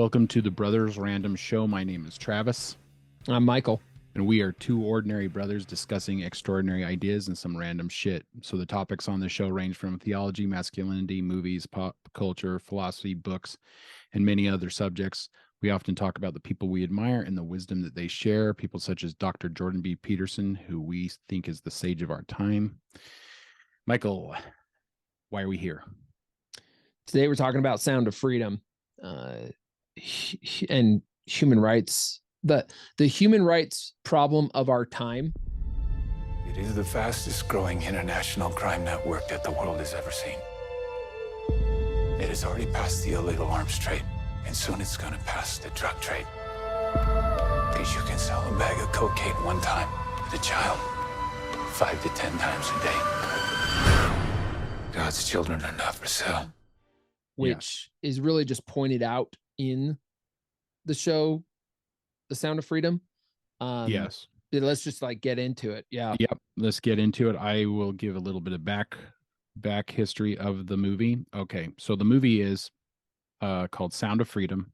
Welcome to the Brothers Random Show. My name is Travis, I'm Michael. and we are two ordinary brothers discussing extraordinary ideas and some random shit. So the topics on the show range from theology, masculinity, movies, pop culture, philosophy, books, and many other subjects. We often talk about the people we admire and the wisdom that they share, people such as Dr. Jordan B. Peterson, who we think is the sage of our time. Michael, why are we here? Today we're talking about Sound of Freedom and human rights, the human rights problem of our time. It is the fastest growing international crime network that the world has ever seen. It has already passed the illegal arms trade, and soon it's going to pass the drug trade. Because you can sell a bag of cocaine one time to a child 5 to 10 times a day. God's children are not for sale. Which is really just pointed out in the show, The Sound of Freedom. Yes. Let's just get into it. Yeah. Yep. Let's get into it. I will give a little bit of back history of the movie. Okay. So the movie is called Sound of Freedom.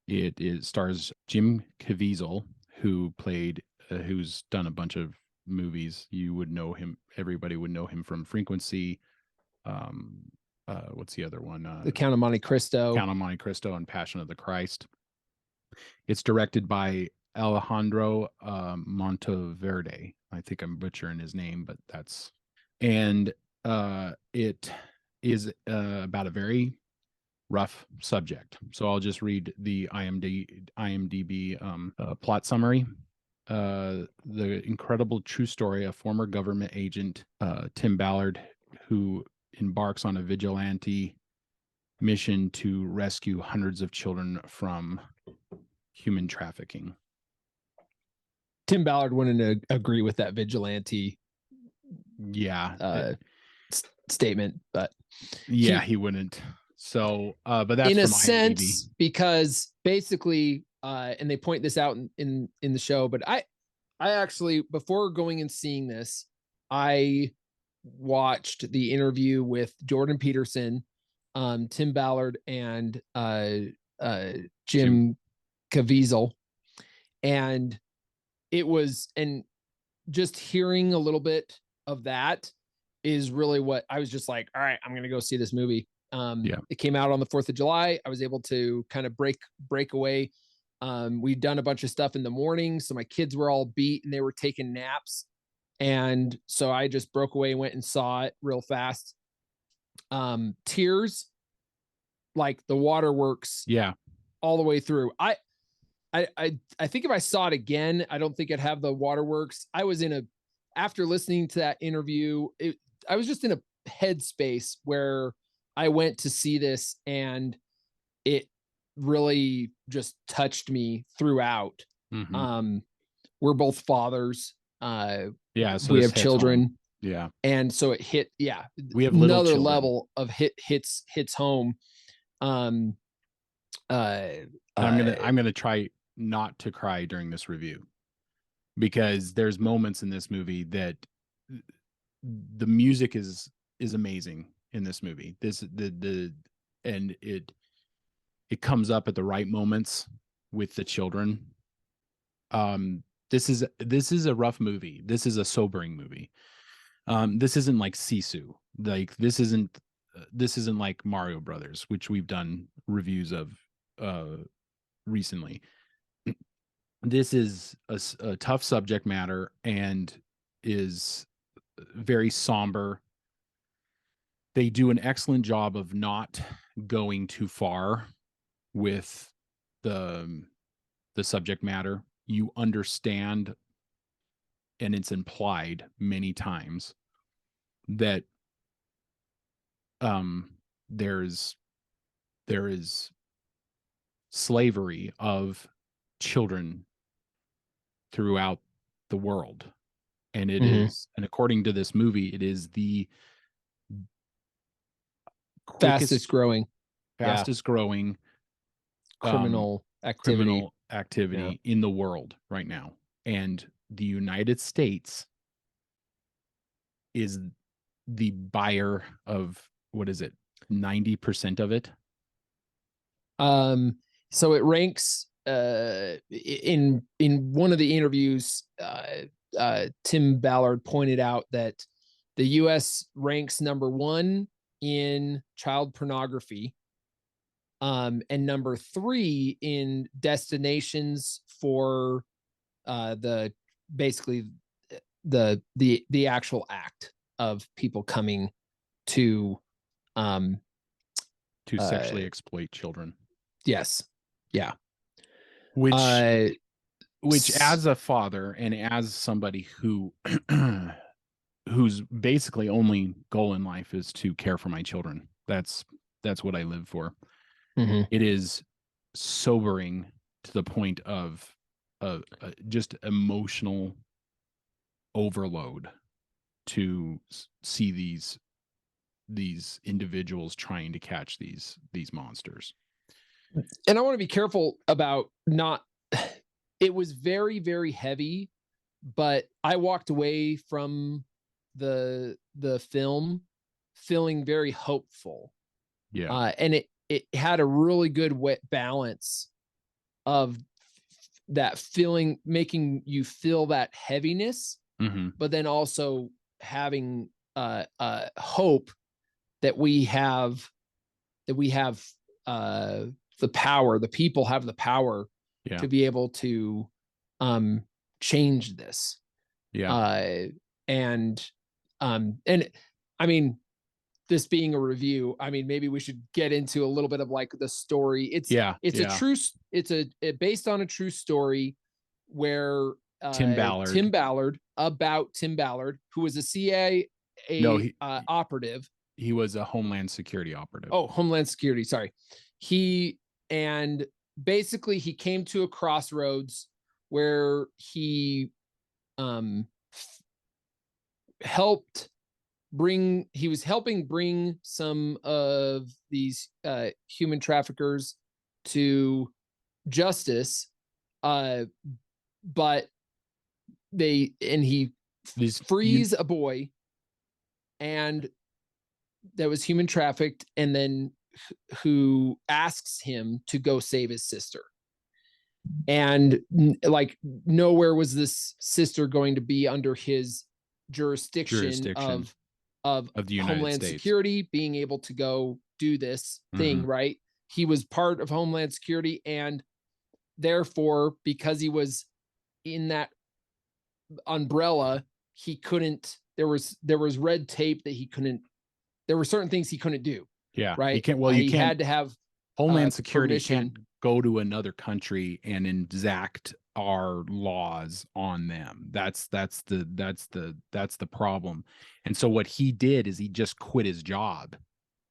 It stars Jim Caviezel, who's done a bunch of movies. You would know him. Everybody would know him from Frequency. What's the other one? The Count of Monte Cristo. Count of Monte Cristo and Passion of the Christ. It's directed by Alejandro Monteverde. I think I'm butchering his name, but it is about a very rough subject. So I'll just read the IMDb plot summary. The incredible true story of former government agent Tim Ballard, who embarks on a vigilante mission to rescue hundreds of children from human trafficking. Tim Ballard wouldn't agree with that vigilante statement, but he wouldn't. So but that's in a from sense IMDb. Because basically and they point this out in the show, but I actually, before going and seeing this, I watched the interview with Jordan Peterson, Tim Ballard, and Jim Caviezel, and just hearing a little bit of that is really what I was just like, all right, I'm going to go see this movie. It came out on the 4th of July. I was able to kind of break away. We'd done a bunch of stuff in the morning, so my kids were all beat and they were taking naps. And so I just broke away and went and saw it real fast. Tears, like the waterworks, all the way through. I think if I saw it again, I don't think I'd have the waterworks. I was after listening to that interview, I was just in a headspace where I went to see this, and it really just touched me throughout. Mm-hmm. We're both fathers. So we have children. Home. And so it hit, we have another children. level of hits home. I'm gonna try not to cry during this review, because there's moments in this movie that the music is amazing in this movie. And it comes up at the right moments with the children. This is a rough movie. This is a sobering movie. This isn't like Sisu. Like this isn't like Mario Brothers, which we've done reviews of recently. This is a tough subject matter and is very somber. They do an excellent job of not going too far with the subject matter. You understand, and it's implied many times, that there is slavery of children throughout the world, and it is, and according to this movie, it is the fastest growing criminal activity Yeah. in the world right now. And the United States is the buyer of, what is it, 90% of it? So it ranks in one of the interviews, Tim Ballard pointed out that the US ranks number 1 in child pornography, and number 3 in destinations for basically the actual act of people coming to sexually exploit children. Yes. Yeah. Which as a father and as somebody who whose basically only goal in life is to care for my children. That's what I live for. Mm-hmm. It is sobering to the point of just emotional overload to see these individuals trying to catch these monsters. And I want to be careful about not, it was very, very heavy, but I walked away from the film feeling very hopeful. Yeah. And it had a really good balance of that feeling, making you feel that heaviness, Mm-hmm. but then also having hope that we have the power, the people have the power to be able to change this. And I mean, this being a review, I mean, maybe we should get into a little bit of like the story. It's based on a true story where Tim Ballard, about Tim Ballard, who was a CIA operative. He was a Homeland Security operative. Oh, Homeland Security. Sorry. And basically he came to a crossroads where he was helping bring some of these human traffickers to justice, but he frees a boy and that was human trafficked, and then who asks him to go save his sister. And like nowhere was this sister going to be under his jurisdiction of the Homeland Security being able to go do this thing, right? He was part of Homeland Security, and therefore, because he was in that umbrella, he couldn't, there was red tape that he couldn't, there were certain things he couldn't do. Yeah. Right. You can't, he had to have Homeland Security permission. Can't go to another country and exact our laws on them. That's the problem. And so what he did is he just quit his job.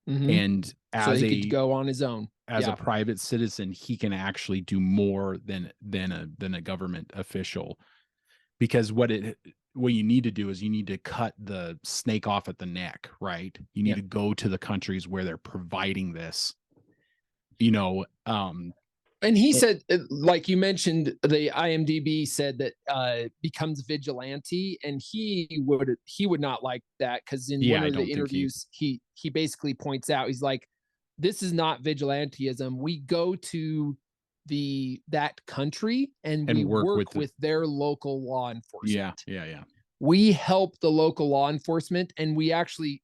And as so he could go on his own. As a private citizen, he can actually do more than a government official, because what you need to do is you need to cut the snake off at the neck, right? You need to go to the countries where they're providing this, and he said, like you mentioned, the IMDb said that becomes vigilante, and he would not like that, because in one of the interviews, he basically points out, he's like, this is not vigilantism. We go to that country and we work with their local law enforcement. Yeah. We help the local law enforcement, and we actually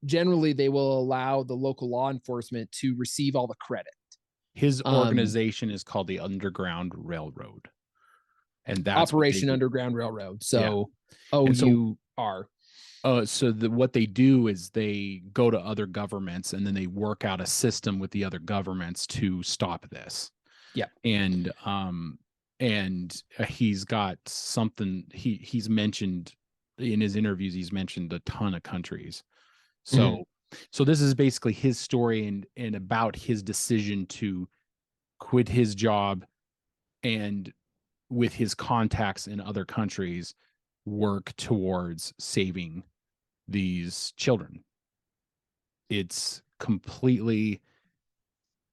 generally they will allow the local law enforcement to receive all the credit. His organization is called the Underground Railroad, and that's Operation Underground Railroad. So so what they do is they go to other governments and then they work out a system with the other governments to stop this. Yeah. And he's got something, he's mentioned in his interviews, he's mentioned a ton of countries. So so this is basically his story and about his decision to quit his job and with his contacts in other countries work towards saving these children. It's completely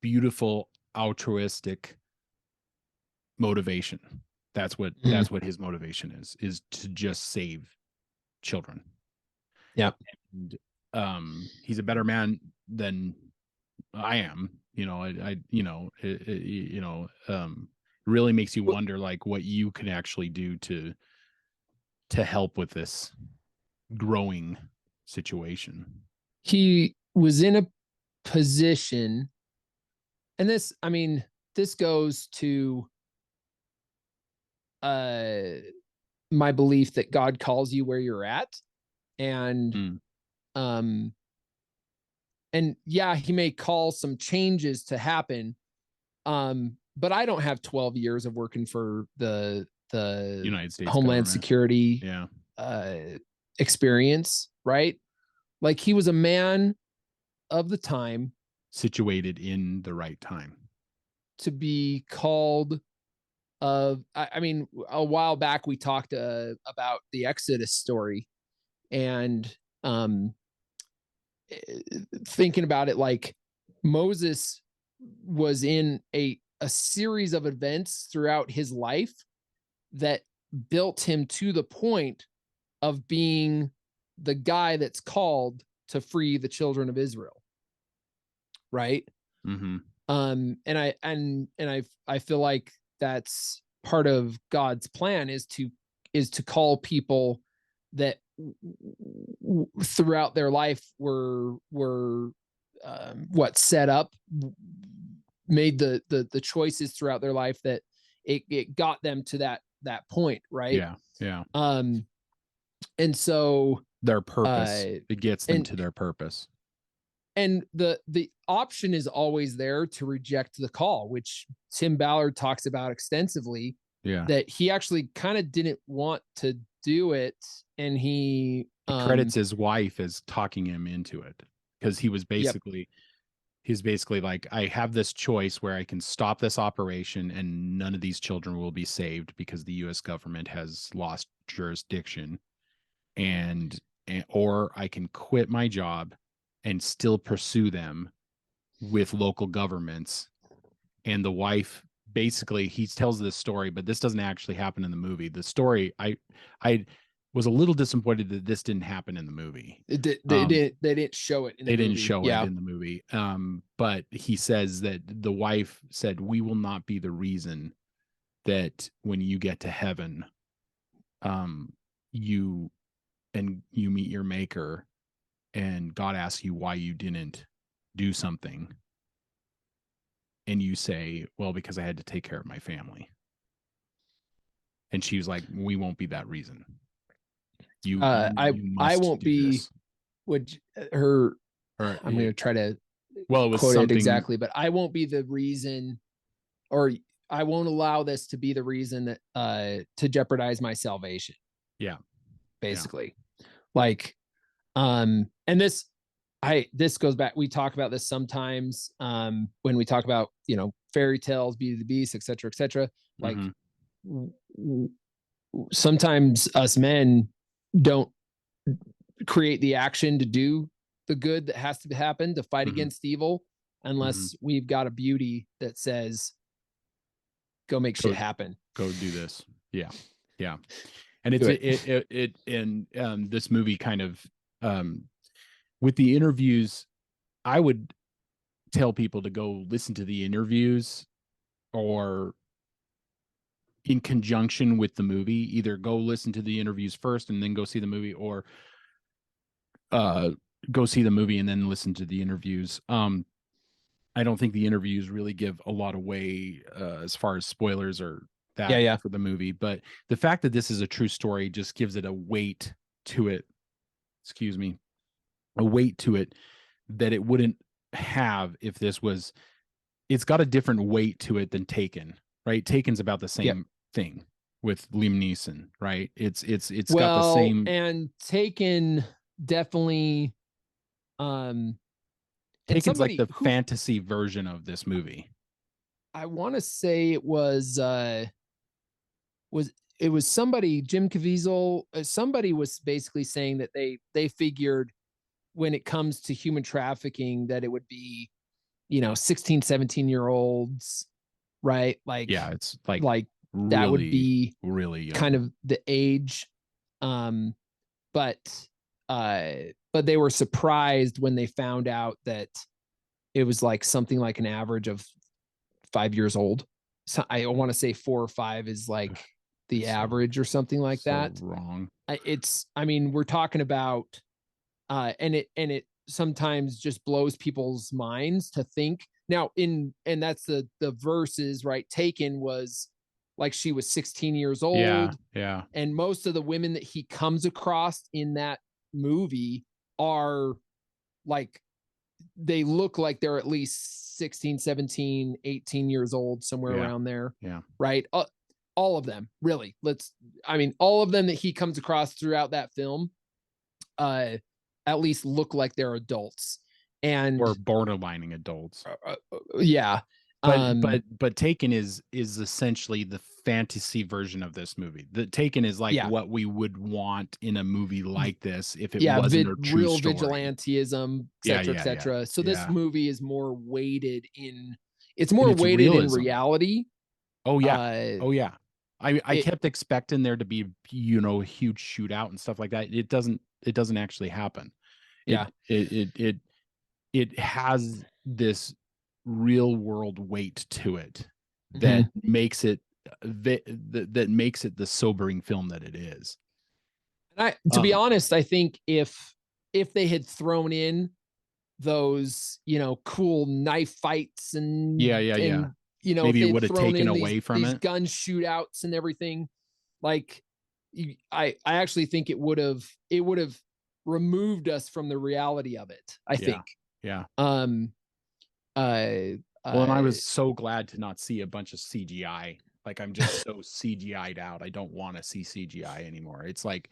beautiful, altruistic motivation. That's what his motivation is to just save children. Yeah. And he's a better man than I am, really makes you wonder like what you can actually do to help with this growing situation. He was in a position, and this goes to my belief that God calls you where you're at. And and yeah, he may call some changes to happen. But I don't have 12 years of working for the United States Homeland government. Security experience, right? Like, he was a man of the time, situated in the right time to be called. A while back we talked about the Exodus story, and thinking about it, like, Moses was in a series of events throughout his life that built him to the point of being the guy that's called to free the children of Israel. Right. Mm-hmm. And I feel like that's part of God's plan, is to call people that throughout their life were set up, made the choices throughout their life that it got them to that point, right? Yeah. And so their purpose, it gets them to their purpose. And the option is always there to reject the call, which Tim Ballard talks about extensively. Yeah. That he actually kind of didn't want to do it. And he credits his wife as talking him into it, because he was basically, like, I have this choice where I can stop this operation and none of these children will be saved because the US government has lost jurisdiction, or I can quit my job and still pursue them with local governments. And the wife, basically, he tells this story, but this doesn't actually happen in the movie. The story, I was a little disappointed that this didn't happen in the movie. They didn't show it in the movie. They didn't show it in the movie. But he says that the wife said, we will not be the reason that when you get to heaven, you meet your maker and God asks you why you didn't do something, and you say, well, because I had to take care of my family. And she was like, we won't be that reason. I won't be what her, I'm going to try to it was quote something it exactly, but I won't be the reason, or I won't allow this to be the reason that to jeopardize my salvation. Yeah. Basically. Yeah. Like, and this goes back, we talk about this sometimes when we talk about, fairy tales, Beauty and the Beast, et cetera, like sometimes us men don't create the action to do the good that has to happen to fight against evil, unless we've got a beauty that says, go make shit happen. Go do this. Yeah. Yeah. And this movie kind of, with the interviews, I would tell people to go listen to the interviews, or in conjunction with the movie. Either go listen to the interviews first and then go see the movie, or go see the movie and then listen to the interviews. I don't think the interviews really give a lot away as far as spoilers or that for the movie, but the fact that this is a true story just gives it a weight to it. A weight to it that it wouldn't have if this was. It's got a different weight to it than Taken, right? Taken's about the same thing with Liam Neeson, right? It's got the same. And Taken definitely. Taken's like the fantasy version of this movie. I want to say it was somebody, Jim Caviezel, somebody was basically saying that they figured when it comes to human trafficking that it would be, 16, 17-year-olds, right? Like, it's like really, that would be really young. Kind of the age. But they were surprised when they found out that it was like something like an average of 5 years old. So I want to say 4 or 5 is like the average or something like that. Wrong. I mean, we're talking about, and it sometimes just blows people's minds to think now and that's the verses, right? Taken was like she was 16 years old. Yeah. And most of the women that he comes across in that movie are like, they look like they're at least 16, 17, 18 years old, somewhere around there. Yeah. Right. All of them, really. All of them that he comes across throughout that film, at least look like they're adults or borderlining adults. Yeah. But Taken is essentially the fantasy version of this movie. The Taken is like what we would want in a movie like this if it wasn't a true real story. Vigilantism, etc., etc. So this movie is more weighted in. It's more it's weighted realism. in reality. Oh yeah. I kept expecting there to be a huge shootout and stuff like that. It doesn't actually happen. It has this real world weight to it that makes it that makes it the sobering film that it is. And to be honest, I think if they had thrown in those cool knife fights and maybe it would have taken away from these gun shootouts and everything, like I actually think it would have removed us from the reality of it. I think. Well, and I was so glad to not see a bunch of CGI. Like, I'm just so CGI'd out. I don't want to see CGI anymore. It's like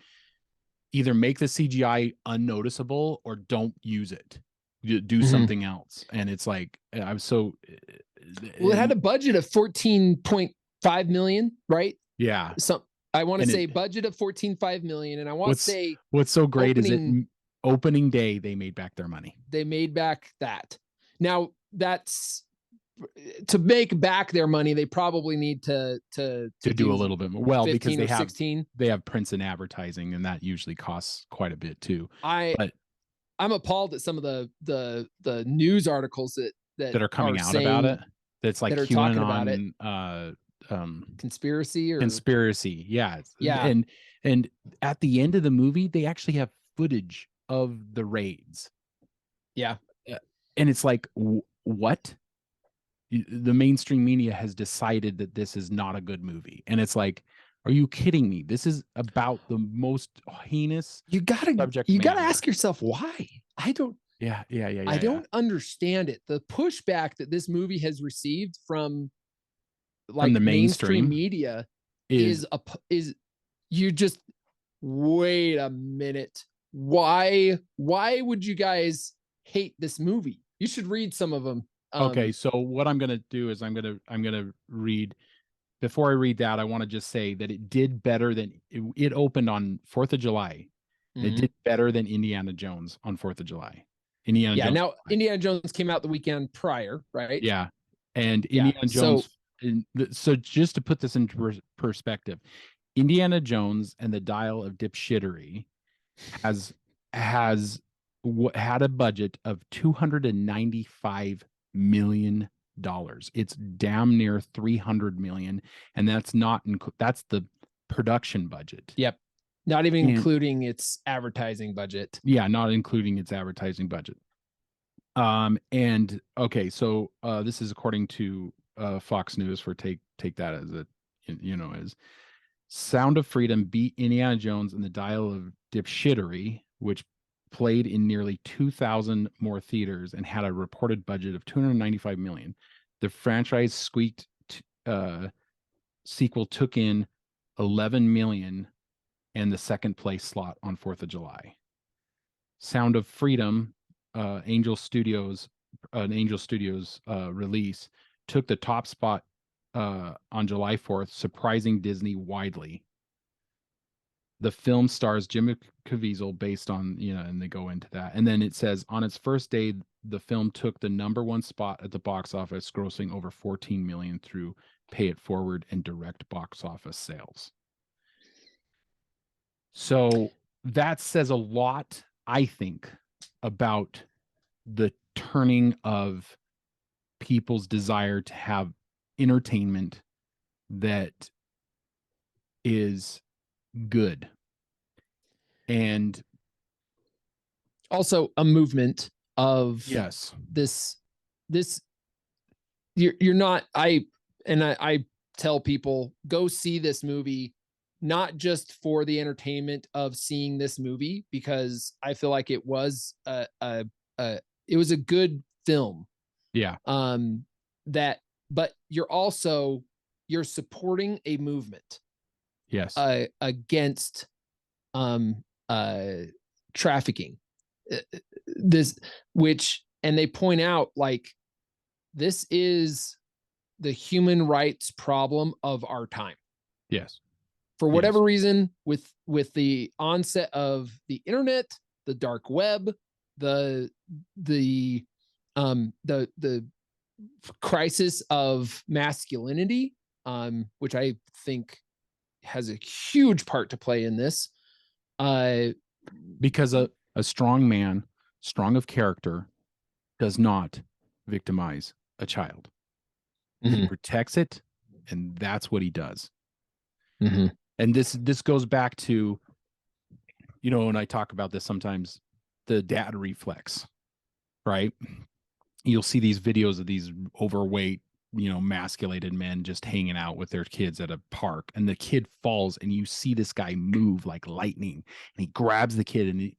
either make the CGI unnoticeable or don't use it. Do something else. And it's like I was so. Well, it had a budget of $14.5 million, right? Yeah. So I want to say budget of $14.5 million, and I want to say what's so great is it opening day they made back their money. They made back that. Now that's to make back their money. They probably need to do a little bit more. Well, because they have 16. They have prints and advertising, and that usually costs quite a bit too. I'm appalled at some of the news articles that are coming out about it. That's like that are talking about it. Conspiracy. Yeah. And at the end of the movie, they actually have footage of the raids. Yeah. And it's like, what? The mainstream media has decided that this is not a good movie. And it's like, are you kidding me? This is about the most heinous subject. You gotta ask yourself why. I don't understand it. The pushback that this movie has received from the mainstream media is you just wait a minute. Why would you guys hate this movie? You should read some of them. Okay, so what I'm gonna do is I'm gonna read. Before I read that, I want to just say that it did better than it opened on 4th of July. It did better than Indiana Jones on 4th of July. Indiana Jones came out the weekend prior, right? Yeah, and Indiana Jones. So just to put this into perspective, Indiana Jones and the Dial of Dipshittery has had a budget of $295 million. It's damn near 300 million, and that's the production budget. Yep. Not even including its advertising budget. Yeah, not including its advertising budget. And okay, so this is according to Fox News. For take that as as Sound of Freedom beat Indiana Jones and the Dial of Dipshittery, which played in nearly 2,000 more theaters and had a reported budget of $295 million. The franchise sequel took in $11 million and the second place slot on 4th of July. Sound of Freedom, Angel Studios release, took the top spot on July 4th, surprising Disney widely. The film stars Jim Caviezel based on, and they go into that. And then it says, on its first day, the film took the #1 spot at the box office, grossing over $14 million through pay it forward and direct box office sales. So that says a lot, I think, about the turning of people's desire to have entertainment that is good. And also a movement of yes, this you're not, I tell people, go see this movie, not just for the entertainment of seeing this movie, because I feel like it was it was a good film. Yeah. But you're supporting a movement. Yes. Against trafficking. And they point out, like, this is the human rights problem of our time. Yes. For whatever reason, with the onset of the internet, the dark web, the crisis of masculinity, which I think has a huge part to play in this. Because a strong man, strong of character, does not victimize a child. He protects it, and that's what he does. And this goes back to, when I talk about this sometimes, the dad reflex, right? You'll see these videos of these overweight, masculated men just hanging out with their kids at a park, and the kid falls, and you see this guy move like lightning, and he grabs the kid, and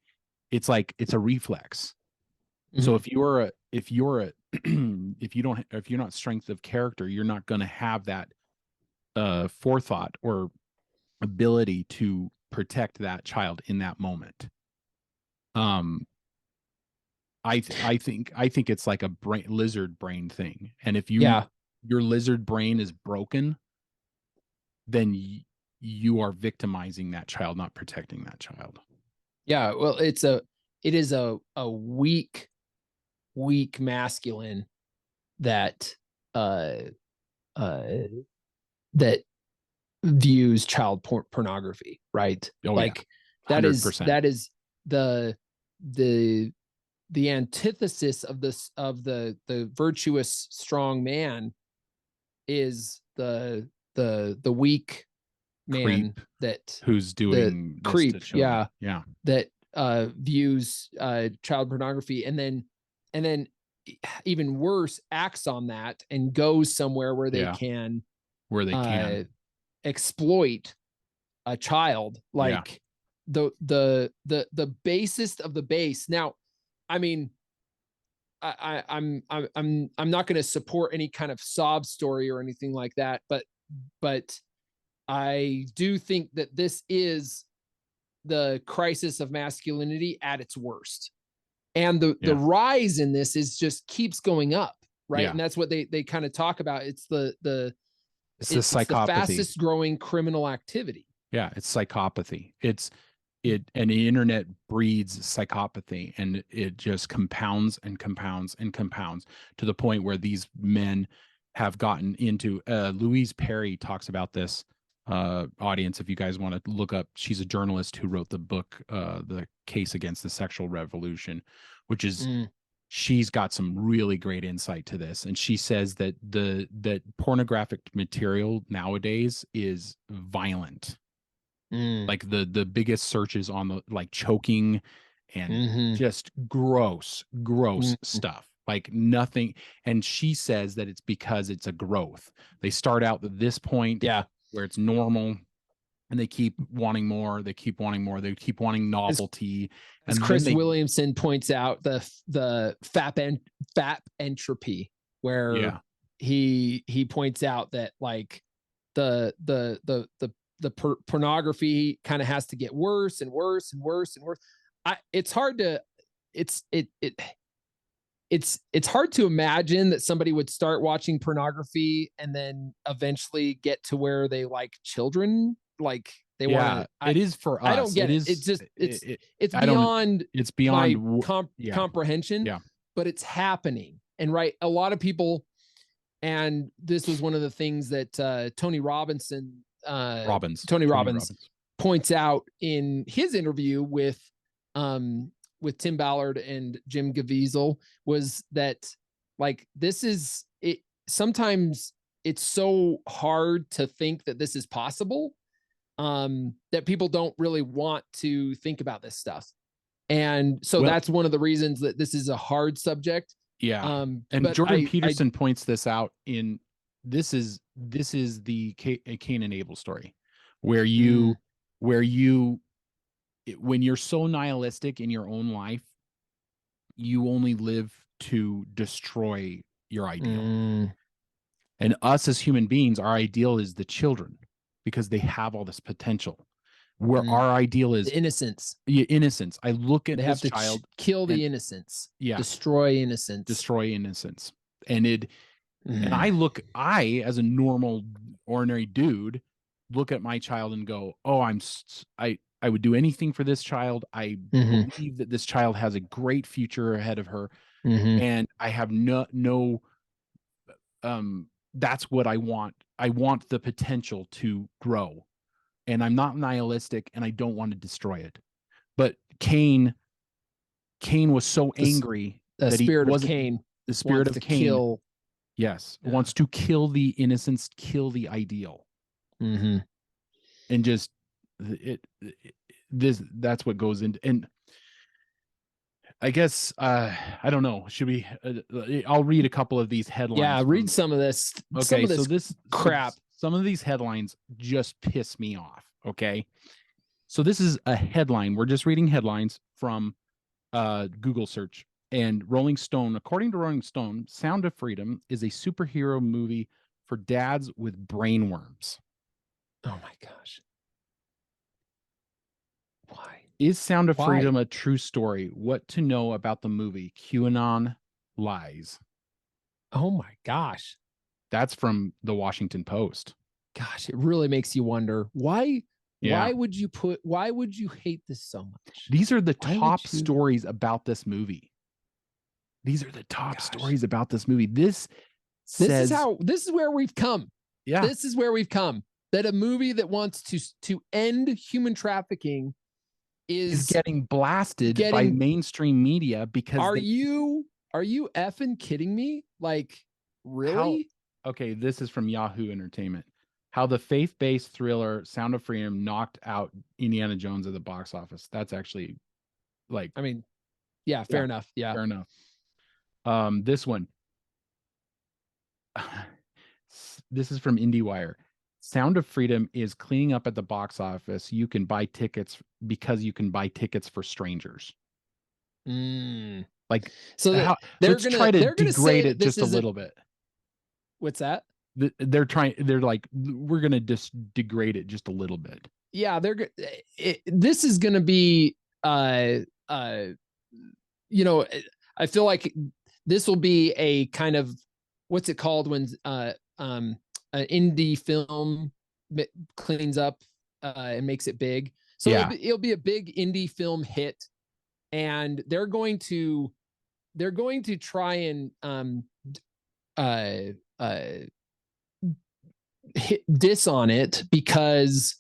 it's like, it's a reflex. So if you're not strength of character, you're not going to have that forethought or ability to protect that child in that moment. I think it's like a lizard brain thing. And if your lizard brain is broken, then you are victimizing that child, not protecting that child. Yeah. Well, it is a weak masculine that that views child pornography, right? Oh, like yeah. that is the antithesis of this, of the virtuous strong man, is the weak man, that who's doing the creep, yeah, that views child pornography, and then even worse, acts on that and goes somewhere where they can exploit a child, like the basest of the base. Now, I mean, I'm not going to support any kind of sob story or anything like that, but I do think that this is the crisis of masculinity at its worst. And the rise in this is just keeps going up, right? And that's what they kind of talk about. It's the psychopathy, the fastest growing criminal activity. Yeah, it's psychopathy. And the internet breeds psychopathy, and it just compounds and compounds and compounds to the point where these men have gotten into. Louise Perry talks about this. Audience, if you guys want to look up, she's a journalist who wrote the book The Case Against the Sexual Revolution, which is she's got some really great insight to this. And she says that that pornographic material nowadays is violent. Like the biggest searches on the, like, choking and just gross stuff, like nothing. And she says that it's because it's a growth. They start out at this point where it's normal, and they keep wanting more, they keep wanting novelty. As Chris Williamson points out, the FAP entropy, where he points out that, like, the pornography kind of has to get worse and worse and worse and worse. It's hard to imagine that somebody would start watching pornography and then eventually get to where they like children. Like, they want to. It is for us. I don't get it. It's just it's beyond my comprehension. Yeah, but it's happening. And a lot of people, and this was one of the things that Tony Robbins points out in his interview with with Tim Ballard and Jim Caviezel was that like this is it. Sometimes it's so hard to think that this is possible, that people don't really want to think about this stuff. And so that's one of the reasons that this is a hard subject. Yeah. And Jordan Peterson points this out in this is the Cain and Abel story where when you're so nihilistic in your own life, you only live to destroy your ideal. And us as human beings, our ideal is the children because they have all this potential. Where our ideal is the innocence. Yeah, innocence. I look at this child, kill the innocence. Yeah, destroy innocence. And I as a normal, ordinary dude, look at my child and go, "Oh, I would do anything for this child. I believe that this child has a great future ahead of her, and I have no. That's what I want. I want the potential to grow." And I'm not nihilistic and I don't want to destroy it. But Cain was so angry that the spirit of Cain wants to kill the innocence, kill the ideal. And just that's what goes into, and I guess I don't know. Should we? I'll read a couple of these headlines. Yeah, read some of this. Okay, so this crap. Some of these headlines just piss me off. Okay, so this is a headline. We're just reading headlines from Google search and Rolling Stone. According to Rolling Stone, Sound of Freedom is a superhero movie for dads with brain worms. Oh my gosh. Why? Is Sound of Freedom a true story? What to know about the movie? QAnon lies. Oh my gosh. That's from the Washington Post. Gosh, it really makes you wonder why would you hate this so much? These are the top stories about this movie. These are the top stories about this movie. This is where we've come. Yeah. This is where we've come. That a movie that wants to end human trafficking is getting blasted by mainstream media because are you effing kidding me? Like, really? Okay, this is from Yahoo Entertainment. How the faith-based thriller Sound of Freedom knocked out Indiana Jones at the box office. That's actually like, I mean, yeah, fair enough. Yeah. Fair enough. This one. This is from IndieWire. Sound of Freedom is cleaning up at the box office. You can buy tickets because you can buy tickets for strangers. Like, so let's try to degrade it just a little bit. What's that? They're like, we're going to just degrade it just a little bit. Yeah. This is going to be, I feel like this will be a kind of, what's it called when, an indie film cleans up and makes it big. So it'll be a big indie film hit, and they're going to try and hit diss on it because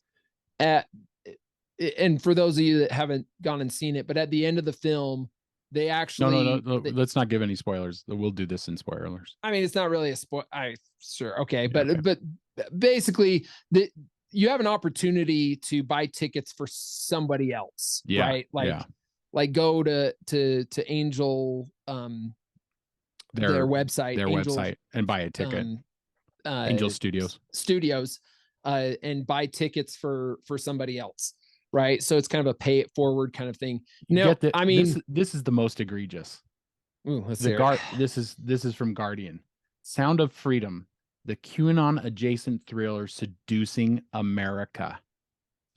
and for those of you that haven't gone and seen it, but at the end of the film, they actually no. Let's not give any spoilers. We'll do this in spoilers. I mean, it's not really a spoil. Sure. Okay. But basically you have an opportunity to buy tickets for somebody else, right? Like go to Angel, their website, and buy a ticket. Angel Studios, and buy tickets for somebody else. Right. So it's kind of a pay it forward kind of thing. No, I mean, this is the most egregious. Ooh, let's This is from Guardian. Sound of Freedom, the QAnon adjacent thriller seducing America.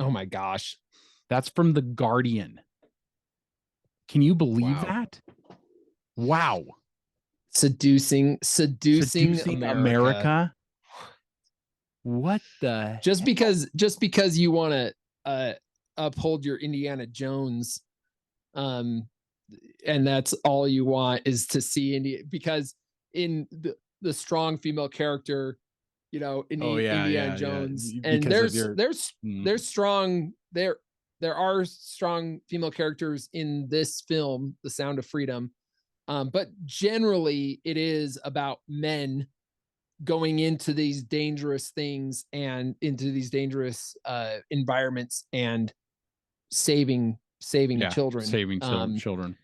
Oh my gosh. That's from the Guardian. Can you believe that? Wow. Seducing America. What the just because you want to uphold your Indiana Jones, and that's all you want is to see because in the strong female character, Indiana Jones, and there's strong, they're there are strong female characters in this film, The Sound of Freedom. But generally it is about men going into these dangerous things and into these dangerous environments and saving children. Saving children.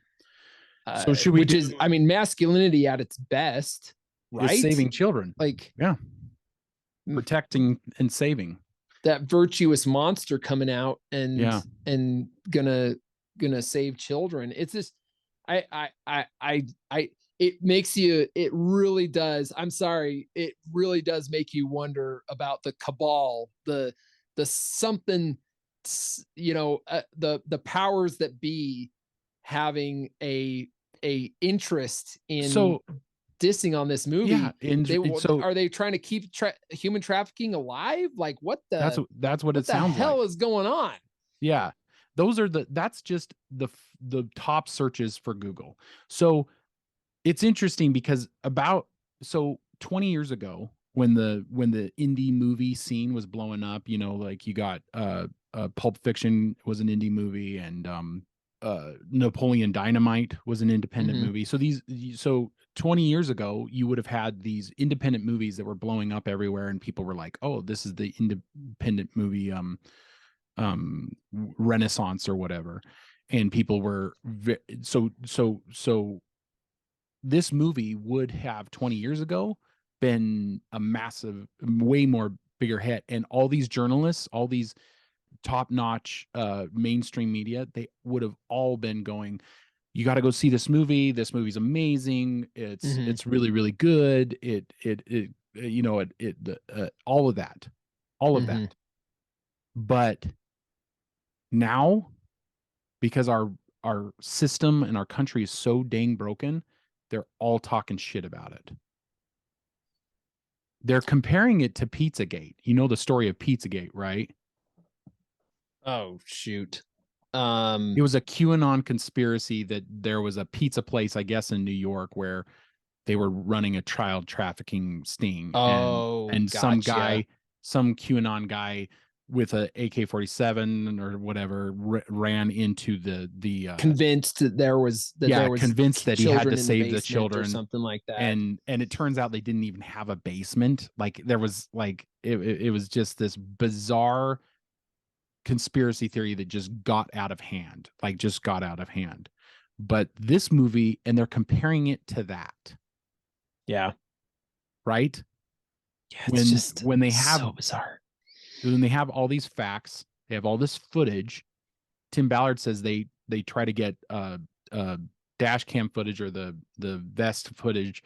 So should we which is, I mean, masculinity at its best, right? Is saving children. Like, yeah. Protecting and saving. That virtuous monster coming out and gonna save children. It's just it makes you, it really does. I'm sorry. It really does make you wonder about the cabal, the something, the powers that be having a interest in dissing on this movie. Yeah. Are they trying to keep human trafficking alive? Like what the, that's what it sounds like. What the hell is going on? Yeah. That's just the top searches for Google. So it's interesting because 20 years ago when the indie movie scene was blowing up, like you got Pulp Fiction was an indie movie, and Napoleon Dynamite was an independent movie. So 20 years ago, you would have had these independent movies that were blowing up everywhere, and people were like, "Oh, this is the independent movie renaissance or whatever." And people were so this movie would have 20 years ago been a massive, way more bigger hit, and all these journalists, all these top-notch mainstream media, they would have all been going, you got to go see this movie. This movie's amazing. It's really, really good. All of that. But now, because our system and our country is so dang broken, they're all talking shit about it. They're comparing it to Pizzagate. You know the story of Pizzagate, right? Oh, shoot. It was a QAnon conspiracy that there was a pizza place, I guess, in New York where they were running a child trafficking sting. And gotcha. some QAnon guy with a AK-47 or whatever ran into the convinced that there was convinced that he had to save the children or something like that. And it turns out they didn't even have a basement. Like there was like it was just this bizarre conspiracy theory that just got out of hand. But this movie, and they're comparing it to that. Yeah. Right? Yeah, when they have so bizarre. When they have all these facts, they have all this footage. Tim Ballard says they try to get dash cam footage or the vest footage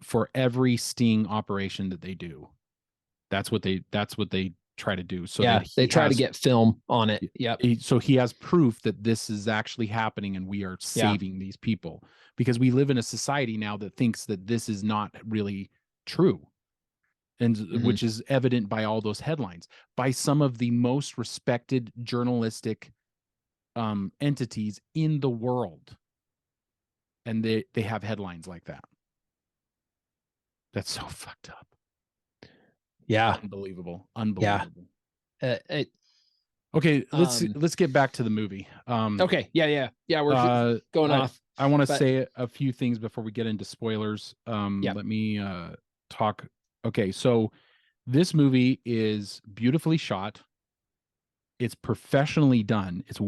for every sting operation that they do. That's what they try to do. So yeah, they try to get film on it. Yep. So he has proof that this is actually happening and we are saving these people, because we live in a society now that thinks that this is not really true. And which is evident by all those headlines, by some of the most respected journalistic entities in the world. And they have headlines like that. That's so fucked up. Yeah. Unbelievable. Yeah. Okay, let's get back to the movie. Okay. Yeah. We're going off. I want to say a few things before we get into spoilers. Let me talk. Okay, so this movie is beautifully shot. It's professionally done. It's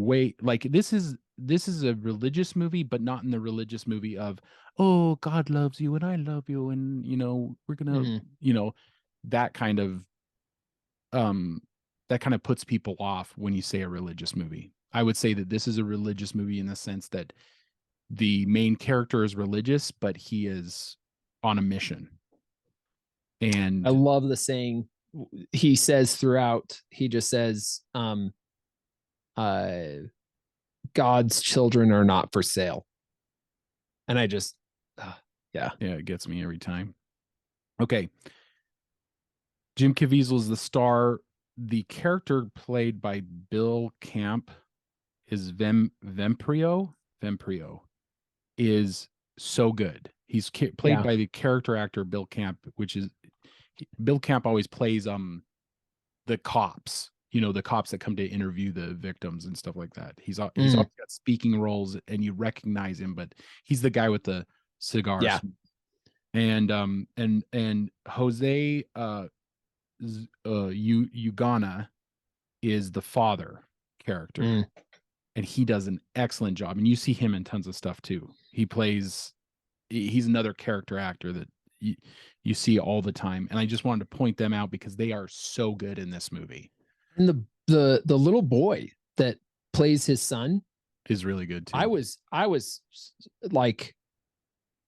this is a religious movie, but not in the religious movie of, oh, God loves you and I love you and we're gonna that kind of puts people off when you say a religious movie. I would say that this is a religious movie in the sense that the main character is religious, but he is on a mission. And I love the saying he says throughout. He just says, God's children are not for sale. And I just, it gets me every time. Okay. Jim Caviezel is the star. The character played by Bill Camp is Vemprio. Vemprio is so good. He's played by the character actor Bill Camp, which is Bill Camp always plays the cops. the cops that come to interview the victims and stuff like that. He's always got speaking roles, and you recognize him, but he's the guy with the cigars. Yeah. And Jose Ugana is the father character, and he does an excellent job. And you see him in tons of stuff too. He's another character actor that you see all the time, and I just wanted to point them out because they are so good in this movie. And the little boy that plays his son is really good too. I was like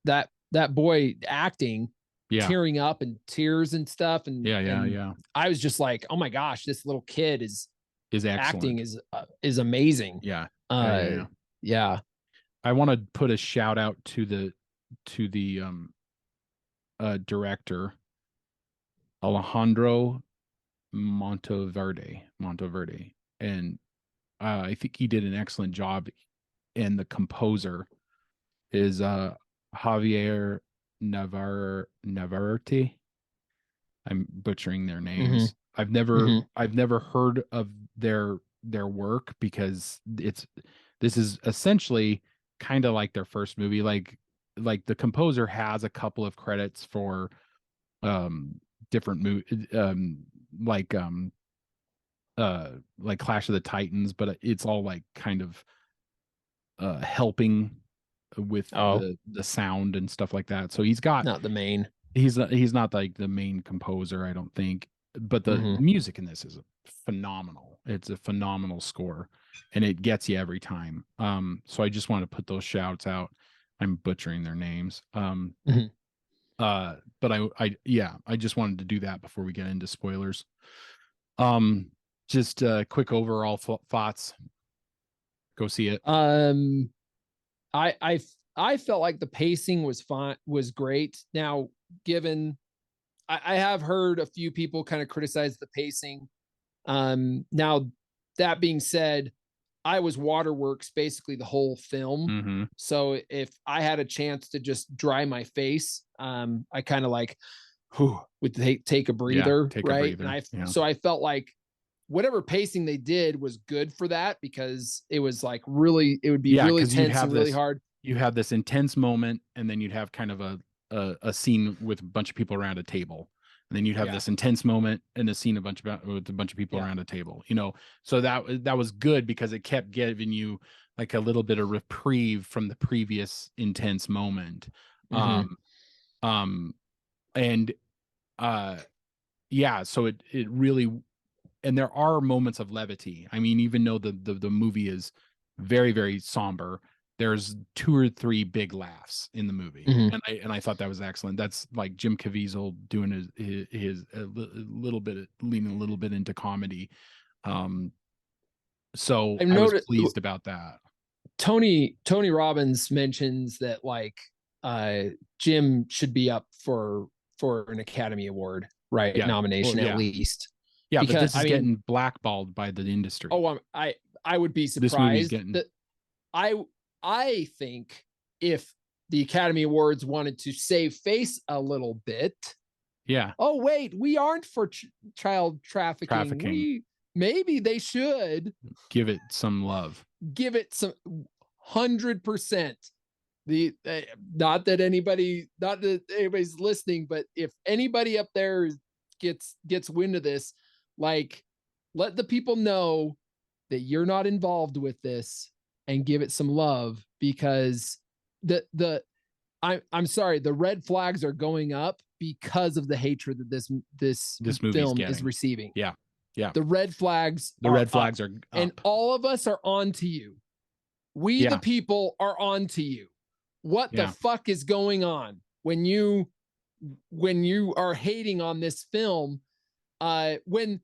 that boy acting, tearing up and tears and stuff, and yeah. I was just like, oh my gosh, this little kid is excellent. Acting is amazing. Yeah. Yeah. I want to put a shout out to the director Alejandro Monteverde, and I think he did an excellent job. And the composer is Javier Navarrete. I'm butchering their names. I've never heard of their work, because this is essentially kind of like their first movie. Like the composer has a couple of credits for different movies, like Clash of the Titans, but it's all like kind of helping with the sound and stuff like that. So he's not like the main composer, I don't think, but the music in this is phenomenal. It's a phenomenal score, and it gets you every time. So I just want to put those shouts out. I'm butchering their names. But I just wanted to do that before we get into spoilers. Just quick overall thoughts. Go see it. I felt like the pacing was fine, was great. Now, given I have heard a few people kind of criticize the pacing. Now that being said, I was waterworks basically the whole film. So if I had a chance to just dry my face, I kind of like would take a breather, right? And so I felt like whatever pacing they did was good for that, because it was like really, it would be really tense and really hard. You have this intense moment, and then you'd have kind of a scene with a bunch of people around a table, and then you'd have this intense moment and a scene with a bunch of people around a table, so that was good, because it kept giving you like a little bit of reprieve from the previous intense moment. So it really, and there are moments of levity. I mean, even though the movie is very, very somber, there's 2 or 3 big laughs in the movie. And I thought that was excellent. That's like Jim Caviezel doing his leaning a little bit into comedy. So I was pleased about that. Tony Robbins mentions that like Jim should be up for an Academy Award, right? Nomination at least. Yeah, because, but this is getting blackballed by the industry. Oh, I would be surprised that I think if the Academy Awards wanted to save face a little bit. Yeah. Oh, wait, we aren't for child trafficking. Maybe they should give it some love. Give it some 100%. Not that anybody's listening, but if anybody up there gets wind of this, like, let the people know that you're not involved with this, and give it some love, because I'm sorry, the red flags are going up because of the hatred that this film is receiving. Yeah. The red flags are up. And all of us are on to you. We the people are on to you. What the fuck is going on when you are hating on this film? When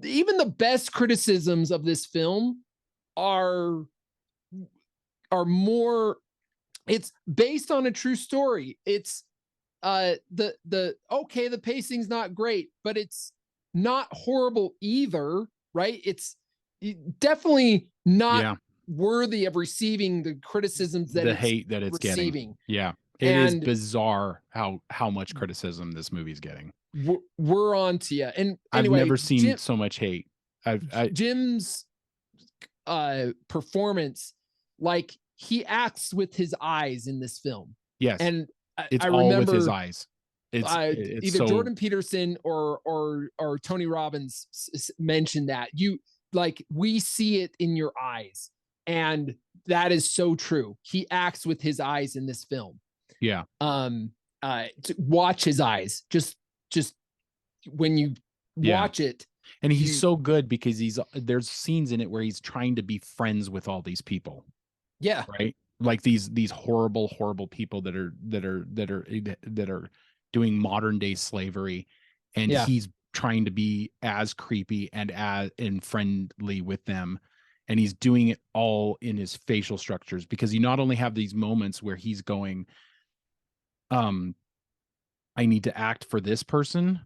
even the best criticisms of this film are more, it's based on a true story. It's the pacing's not great, but it's not horrible either, right? It's definitely not worthy of receiving the criticisms that the hate that it's receiving. Getting. It is bizarre how much criticism this movie's getting. We're on to you. And anyway, I've never seen so much hate Jim's performance, like he acts with his eyes in this film. Yes. And it's I all remember with his eyes. It's either so... Jordan Peterson or Tony Robbins mentioned that we see it in your eyes, and that is so true. He acts with his eyes in this film. Yeah. To watch his eyes, just when you watch it, and he's so good because there's scenes in it where he's trying to be friends with all these people. Yeah. Right. Like these horrible people that are doing modern day slavery, and he's trying to be as creepy and friendly with them, and he's doing it all in his facial structures, because you not only have these moments where he's going, I need to act for this person,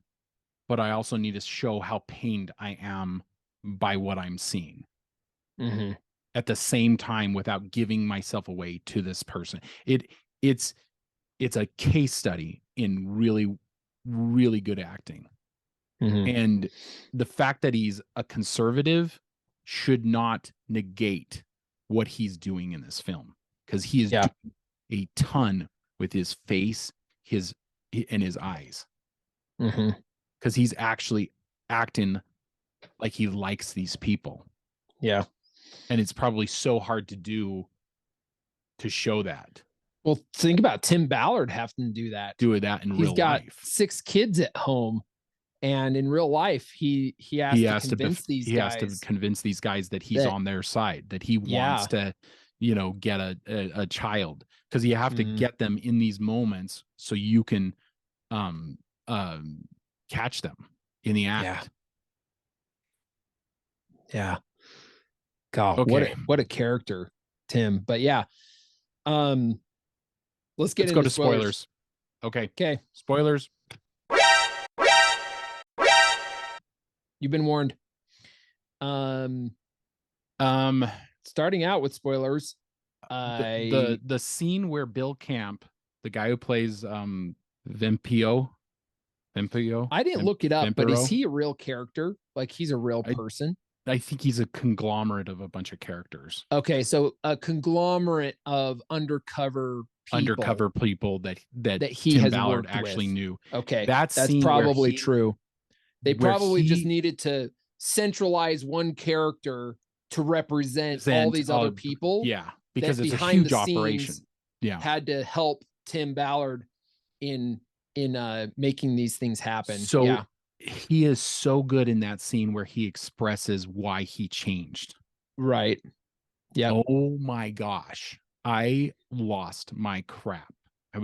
but I also need to show how pained I am by what I'm seeing. Mm-hmm. At the same time, without giving myself away to this person. It's a case study in really, really good acting. Mm-hmm. And the fact that he's a conservative should not negate what he's doing in this film, because he is doing a ton with his face, and his eyes. Mm-hmm. Because he's actually acting like he likes these people. Yeah. And it's probably so hard to do, to show that. Well, think about Tim Ballard having to do that. Do that in real life. He's got 6 kids at home, and in real life, he has to convince these guys that he's on their side, that he wants to, get a child, because you have to get them in these moments so you can catch them in the act. Yeah. God, okay. what a character, Tim. But yeah. Let's go to spoilers. Okay. Spoilers. You've been warned. Starting out with spoilers. The scene where Bill Camp, the guy who plays Vampiro. I didn't look it up, but is he a real character? Like he's a real person? I think he's a conglomerate of a bunch of characters. Okay, so a conglomerate of undercover people that he Tim has Ballard worked actually with. knew. Okay, that's probably true. They probably just needed to centralize one character to represent all these other people. Yeah, because it's a huge operation. Yeah, had to help Tim Ballard in making these things happen. So he is so good in that scene where he expresses why he changed. Right. Yeah. Oh my gosh. I lost my crap. I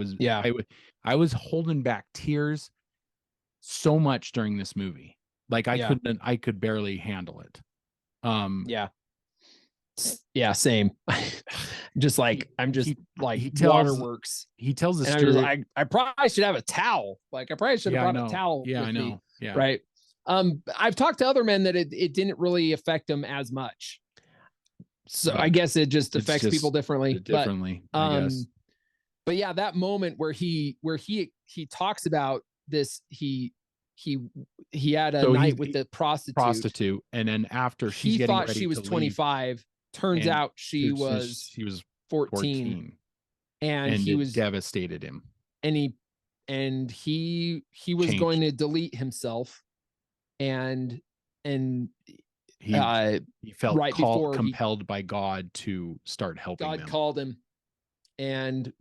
was holding back tears so much during this movie. Like I could barely handle it. Yeah, same. Just like waterworks. He tells the story. I probably should have a towel. Like I probably should have brought a towel. Yeah, with I know. Me. Yeah. Right. I've talked to other men that it didn't really affect them as much. So I guess it just affects people differently. I guess. But yeah, that moment where he talks about this, he had a night with the prostitute, and then after he thought she was 25. Turns out she was 14. And he was devastated him. And he was going to delete himself, and he felt compelled by God to start helping them. God called him and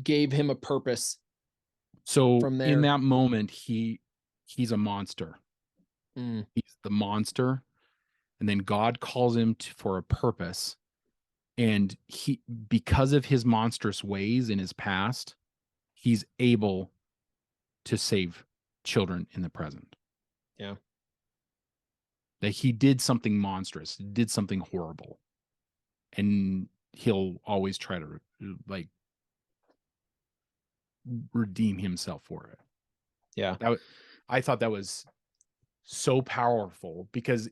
gave him a purpose. So in that moment, he's a monster. He's the monster. And then God calls him for a purpose. And because of his monstrous ways in his past, he's able to save children in the present. Yeah. That he did something monstrous, did something horrible. And he'll always try to redeem himself for it. Yeah. I thought that was so powerful, because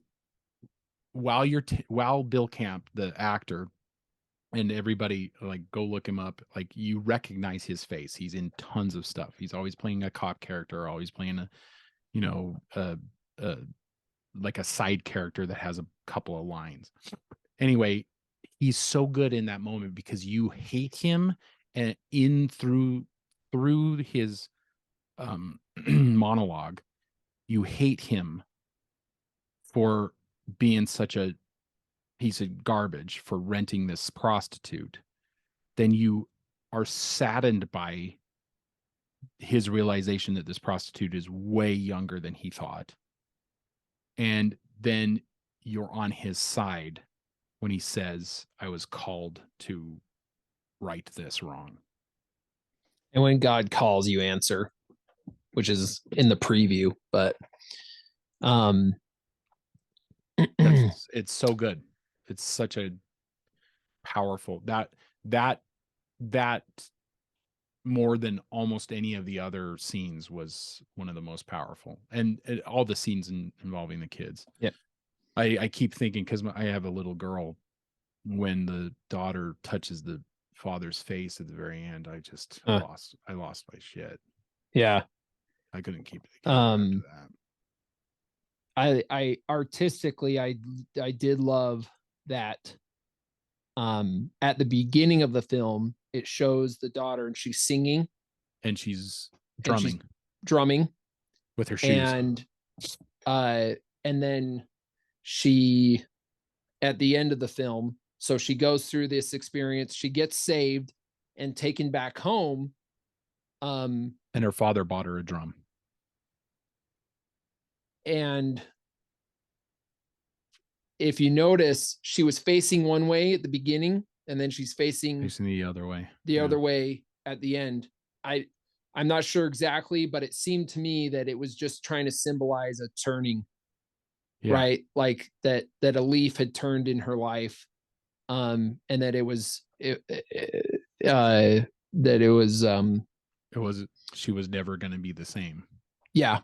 while Bill Camp, the actor, and everybody go look him up, you recognize his face. He's in tons of stuff. He's always playing a cop character, always playing a like a side character that has a couple of lines. Anyway, he's so good in that moment because you hate him, and through his monologue, you hate him for being such a piece of garbage, for renting this prostitute. Then you are saddened by his realization that this prostitute is way younger than he thought. And then you're on his side when he says, I was called to right this wrong. And when God calls, you answer, which is in the preview, but it's so good. It's such a powerful that more than almost any of the other scenes was one of the most powerful, and all the scenes involving the kids. Yeah. I keep thinking, because I have a little girl, when the daughter touches the father's face at the very end, I just lost my shit. Yeah. I couldn't keep it after that. I artistically, I did love that. At the beginning of the film, it shows the daughter and she's singing, and she's drumming with her shoes, and then she, at the end of the film, so she goes through this experience, she gets saved and taken back home, and her father bought her a drum, and if you notice, she was facing one way at the beginning, and then she's facing the other way. Other way at the end. I'm not sure exactly, but it seemed to me that it was just trying to symbolize a turning, right? Like that a leaf had turned in her life, and that it was she was never going to be the same. Yeah.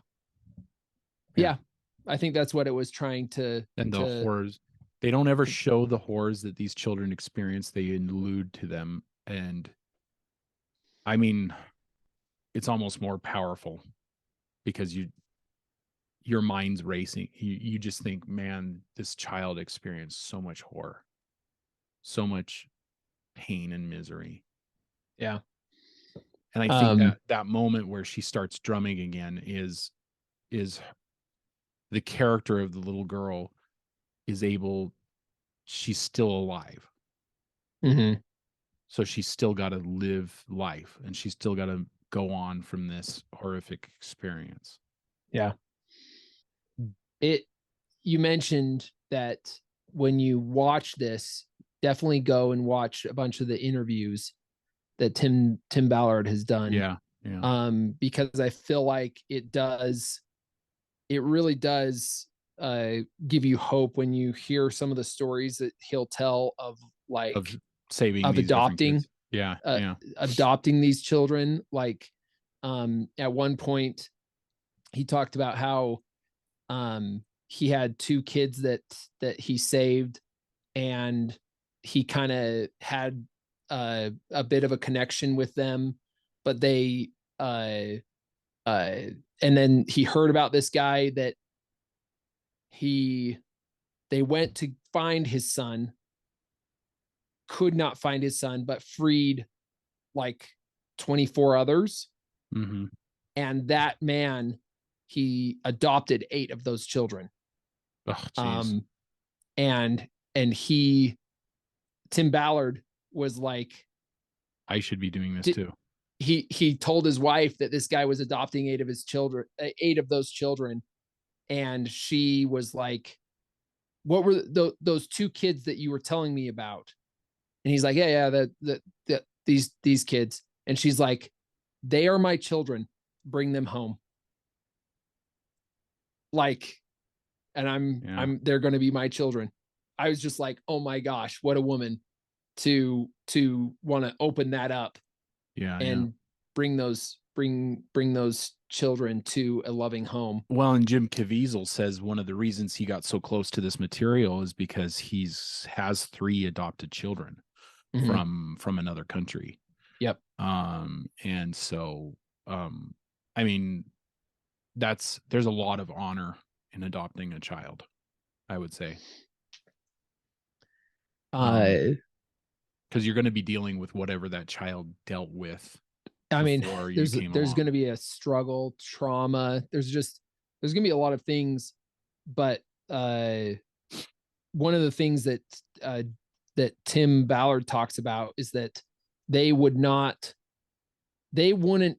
I think that's what it was trying to. And the horrors, they don't ever show the horrors that these children experience. They allude to them. And I mean, it's almost more powerful because your mind's racing. You just think, man, this child experienced so much horror, so much pain and misery. Yeah. And I think that moment where she starts drumming again is the character of the little girl she's still alive. Mm-hmm. So she's still got to live life, and she's still got to go on from this horrific experience. Yeah. You mentioned that when you watch this, definitely go and watch a bunch of the interviews that Tim Ballard has done. Yeah. Because I feel like it really does give you hope when you hear some of the stories that he'll tell of adopting adopting these children. Like at one point he talked about how he had 2 kids that he saved, and he kind of had a bit of a connection with them, but they and then he heard about this guy that they went to find his son, could not find his son, but freed like 24 others. Mm-hmm. And that man, he adopted 8 of those children. Oh, and Tim Ballard was like, I should be doing this too. He told his wife that this guy was adopting 8 of those children. And she was like, what were those 2 kids that you were telling me about? And he's like, these kids. And she's like, they are my children. Bring them home. Like, and they're going to be my children. I was just like, oh my gosh, what a woman to want to open that up. And bring those children to a loving home. Well, and Jim Caviezel says one of the reasons he got so close to this material is because has 3 adopted children from another country. Yep. And so I mean, there's a lot of honor in adopting a child, I would say. Because you're going to be dealing with whatever that child dealt with. I mean, there's going to be a struggle, trauma. There's going to be a lot of things, but one of the things that Tim Ballard talks about is that they wouldn't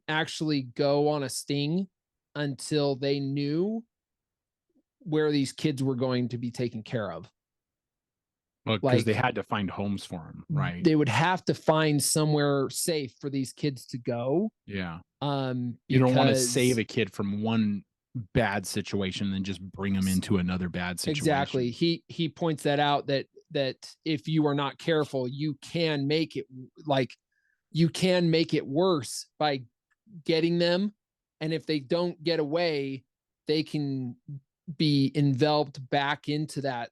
actually go on a sting until they knew where these kids were going to be taken care of. Well, because they had to find homes for them, right? They would have to find somewhere safe for these kids to go. Yeah. You don't want to save a kid from one bad situation and just bring them into another bad situation. Exactly. He points that out, that if you are not careful, you can make it worse by getting them. And if they don't get away, they can be enveloped back into that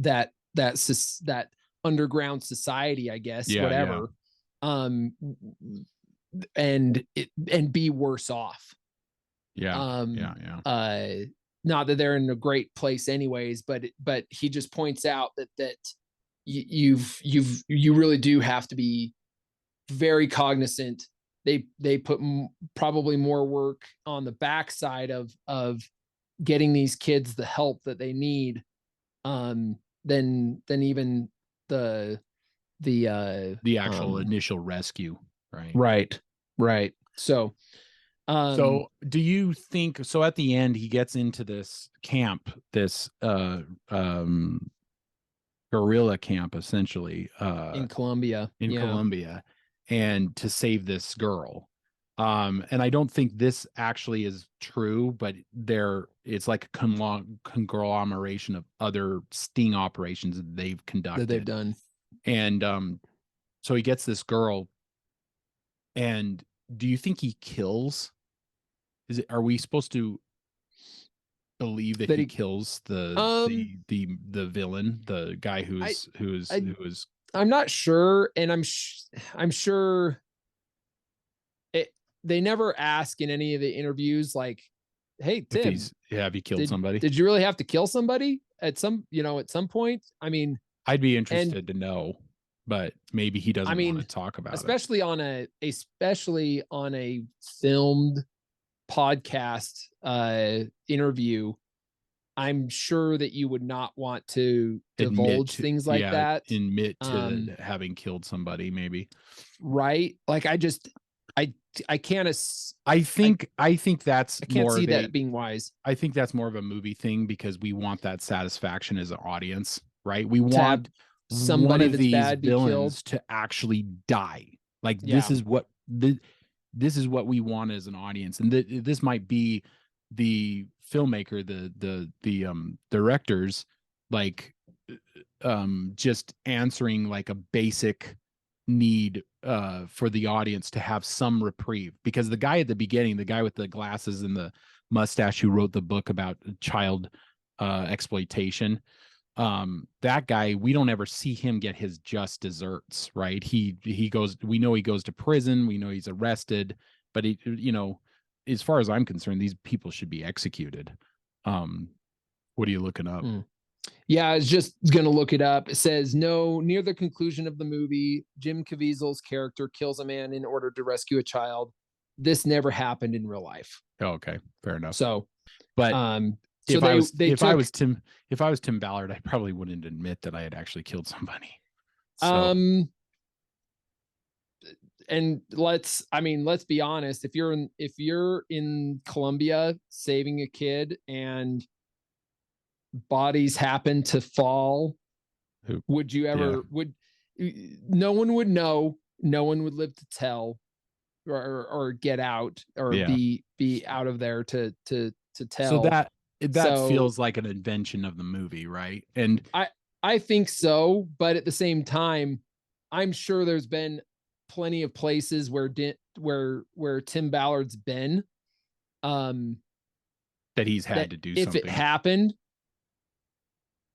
that underground society, I guess, whatever. Yeah. And be worse off. Yeah. Not that they're in a great place anyways, but he just points out that you really do have to be very cognizant. They put probably more work on the backside of getting these kids the help that they need, than even the actual initial rescue. Right. So do you think, so at the end he gets into this camp, this guerrilla camp, essentially, in Colombia, and to save this girl. And I don't think this actually is true, but it's like a conglomeration of other sting operations that they've conducted, that they've done. And so he gets this girl. And do you think he kills? Are we supposed to believe that he kills the villain, the guy who is? I'm not sure, and I'm sure. They never ask in any of the interviews, like, "Hey, Tim, have you killed somebody? Did you really have to kill somebody at some point?" I mean, I'd be interested to know, but maybe he doesn't want to talk about especially it. Especially on a filmed podcast interview. I'm sure that you would not want to divulge things like that. Admit to having killed somebody, maybe. Right? Like, I can't. I think that's. I can't see that being wise. I think that's more of a movie thing, because we want that satisfaction as an audience, right? We want somebody of these villains to actually die. Like, this is what we want as an audience, and this might be the filmmaker, the directors, like, just answering like a basic need for the audience to have some reprieve. Because the guy at the beginning, the guy with the glasses and the mustache who wrote the book about child exploitation, that guy, we don't ever see him get his just desserts, right? We know he goes to prison, we know he's arrested, but as far as I'm concerned, these people should be executed. What are you looking up? Yeah, I was just going to look it up. It says, near the conclusion of the movie, Jim Caviezel's character kills a man in order to rescue a child. This never happened in real life. Oh, okay, fair enough. So, but if I was Tim Ballard, I probably wouldn't admit that I had actually killed somebody. So. And let's be honest. If you're in Colombia saving a kid and bodies happen to fall, would you ever? No one would know. No one would live to tell, or get out, or be out of there to tell. So that feels like an invention of the movie, right? And I think so, but at the same time, I'm sure there's been plenty of places where Tim Ballard's been, that he's had to do something. If it happened,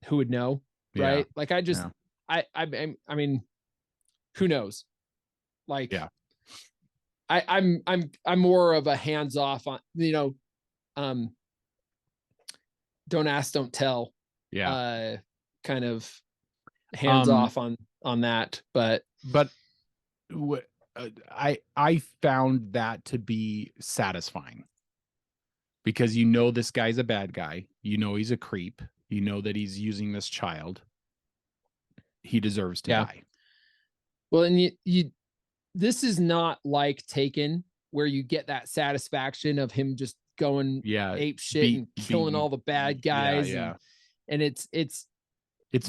who would know, right? Like, I mean, who knows? Like, I'm more of a hands off on, don't ask, don't tell. Yeah. Kind of hands off on that, but I found that to be satisfying, because you know this guy's a bad guy, you know he's a creep, you know that he's using this child. He deserves to die. Well, and you this is not like Taken, where you get that satisfaction of him just going ape shit and killing all the bad guys. And it's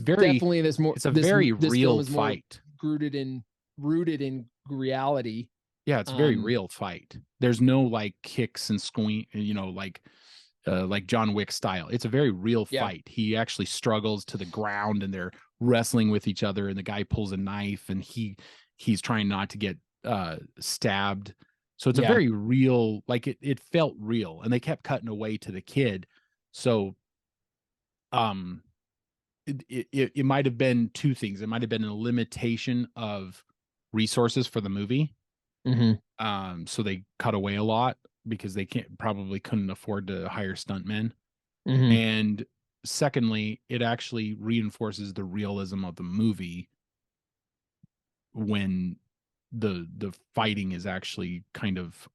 very definitely it's a very real fight, rooted in reality. Yeah, it's a very real fight. There's no like kicks and squeak, like John Wick style. It's a very real fight. He actually struggles to the ground, and they're wrestling with each other, and the guy pulls a knife, and he's trying not to get stabbed. So it's a very real, like it felt real, and they kept cutting away to the kid. So it might have been two things. It might have been a limitation of resources for the movie. So they cut away a lot because they probably couldn't afford to hire stuntmen. And secondly, it actually reinforces the realism of the movie when the fighting is actually kind of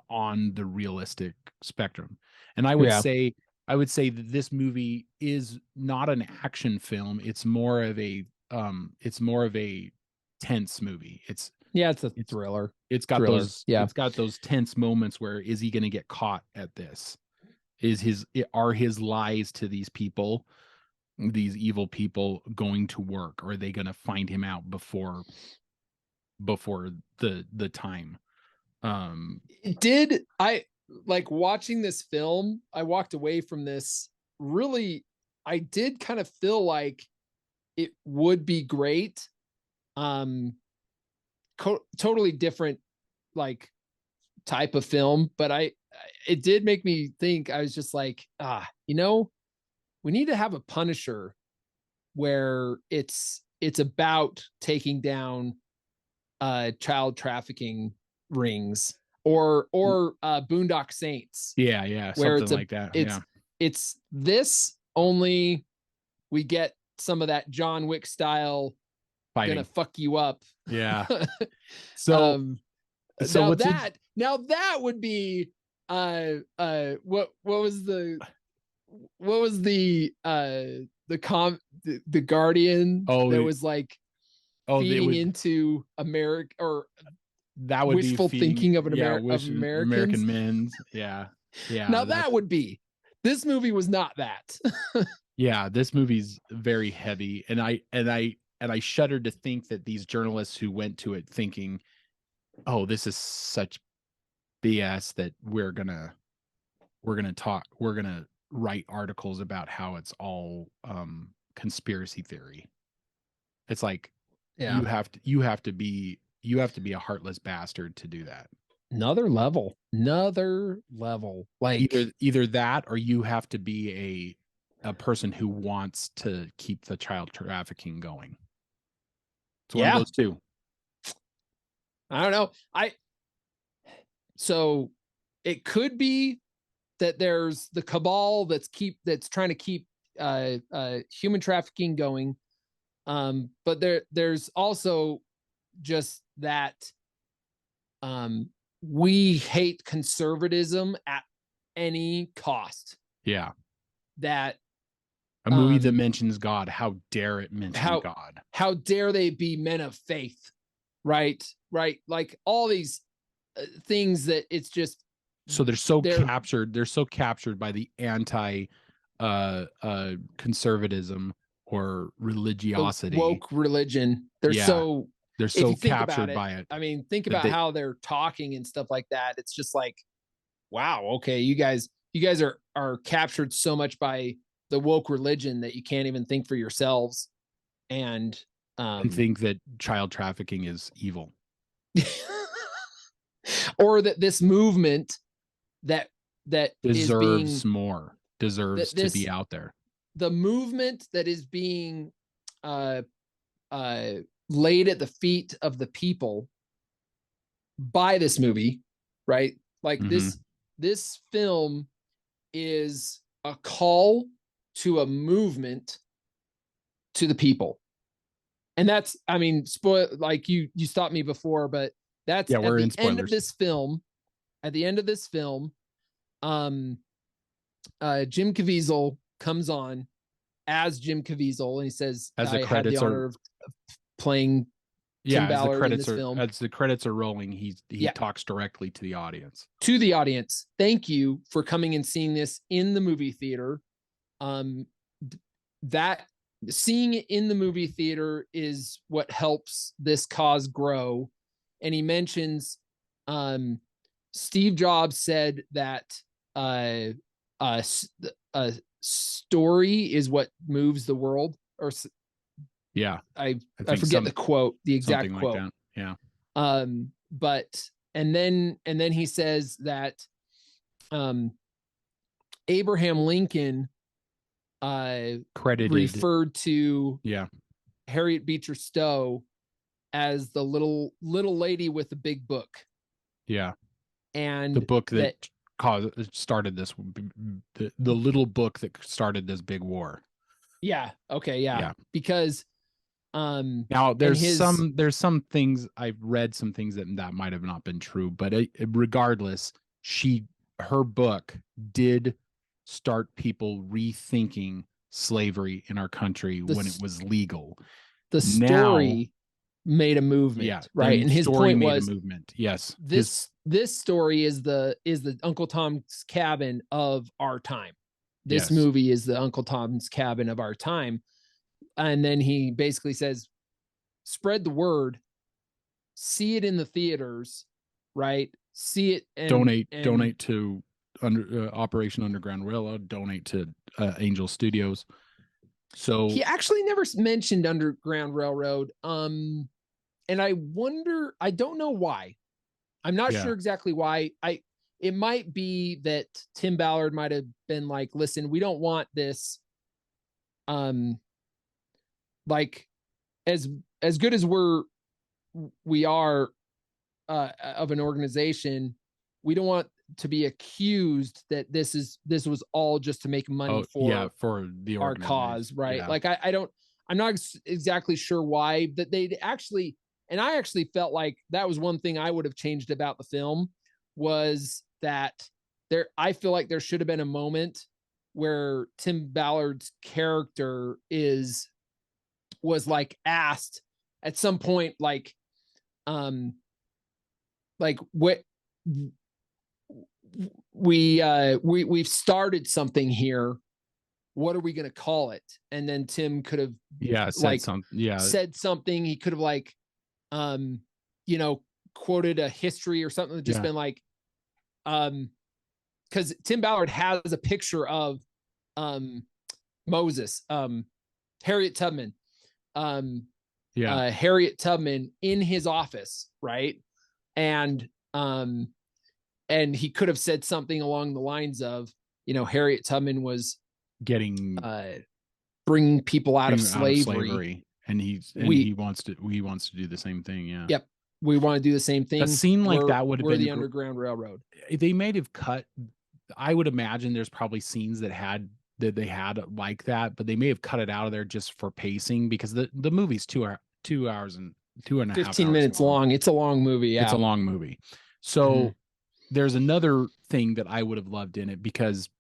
on the realistic spectrum. And I would say that this movie is not an action film. It's more of a tense movie. It's a thriller. It's got those tense moments where, is he going to get caught at this? Are his lies to these people, these evil people, going to work? Or are they going to find him out before the time? I like watching this film, I walked away from this really, I did kind of feel like it would be great. Totally different like type of film, but it did make me think. I was just like, we need to have a Punisher where it's about taking down child trafficking rings, or Boondock Saints. Yeah, where something like that. It's this, only we get some of that John Wick style fighting. Gonna fuck you up. Yeah. So now that would be what was the Guardian that was like feeding into America, or that would wishful be thinking of American men's. Yeah. Now that would be. This movie was not that. Yeah, this movie's very heavy, and I shudder to think that these journalists who went to it thinking, "Oh, this is such BS that we're gonna write articles about how it's all conspiracy theory." It's like, you have to be a heartless bastard to do that. Another level. Like either that, or you have to be a person who wants to keep the child trafficking going. It's one of those two. I don't know. So it could be that there's the cabal that's trying to keep human trafficking going. But there's also just that we hate conservatism at any cost. Yeah. That a movie that mentions God, how dare it mention God? How dare they be men of faith? Right. Like all these things that it's just. So they're so captured by the anti conservatism or religiosity, the woke religion. They're so captured by it. I mean, think about how they're talking and stuff like that. It's just like, wow, okay, you guys are captured so much by the woke religion that you can't even think for yourselves, and think that child trafficking is evil. Or that this movement that deserves more, deserves to be out there. The movement that is being laid at the feet of the people by this movie, right? Like this film is a call to a movement to the people. And that's, I mean, spoil, like you stopped me before, but that's Yeah, we're in at the end of spoilers. this film. At the end of this film, Jim Caviezel comes on as Jim Caviezel, and he says, as the "I had the honor of playing Tim Ballard in this film." As the credits are rolling, he talks directly to the audience. To the audience, thank you for coming and seeing this in the movie theater. That seeing it in the movie theater is what helps this cause grow. And he mentions Steve Jobs said that a story is what moves the world, or yeah, I forget the quote, the exact quote. Like that. Yeah. But and then he says that Abraham Lincoln referred to Harriet Beecher Stowe as the little lady with the big book. Yeah. And the book that started this, the little book that started this big war. Yeah. Okay. Yeah. Because now there's some things I've read, some things that might have not been true, but regardless, her book did start people rethinking slavery in our country when it was legal. The story made a movement, right? And his point was a movement. Yes. This story is the Uncle Tom's Cabin of our time. This movie is the Uncle Tom's Cabin of our time. And then he basically says, spread the word, see it in the theaters, right? See it and donate to Operation Underground Railroad, donate to Angel Studios. So he actually never mentioned Underground Railroad. And I wonder, I don't know why. I'm not sure exactly why. It might be that Tim Ballard might have been like, listen, we don't want this, like as good as we are of an organization, we don't want to be accused that this was all just to make money for our cause, right? Yeah. Like I'm not exactly sure why, that they'd actually, and I actually felt like that was one thing I would have changed about the film, was that I feel like there should have been a moment where Tim Ballard's character was like asked at some point, like what we've started something here, what are we going to call it? And then Tim could have said something. He could have like quoted a history or something, just been like, because Tim Ballard has a picture of Moses, Harriet Tubman, Harriet Tubman in his office, right? And he could have said something along the lines of, Harriet Tubman was bringing people out of slavery, and he wants to do the same thing. Yeah. Yep. We want to do the same thing. A scene like that would have been the Underground Railroad. They may have cut. I would imagine there's probably scenes that they had like that, but they may have cut it out of there just for pacing, because the movie's 2 hours and 2.5 15 minutes long. It's a long movie. Yeah. It's a long movie. So there's another thing that I would have loved in it, because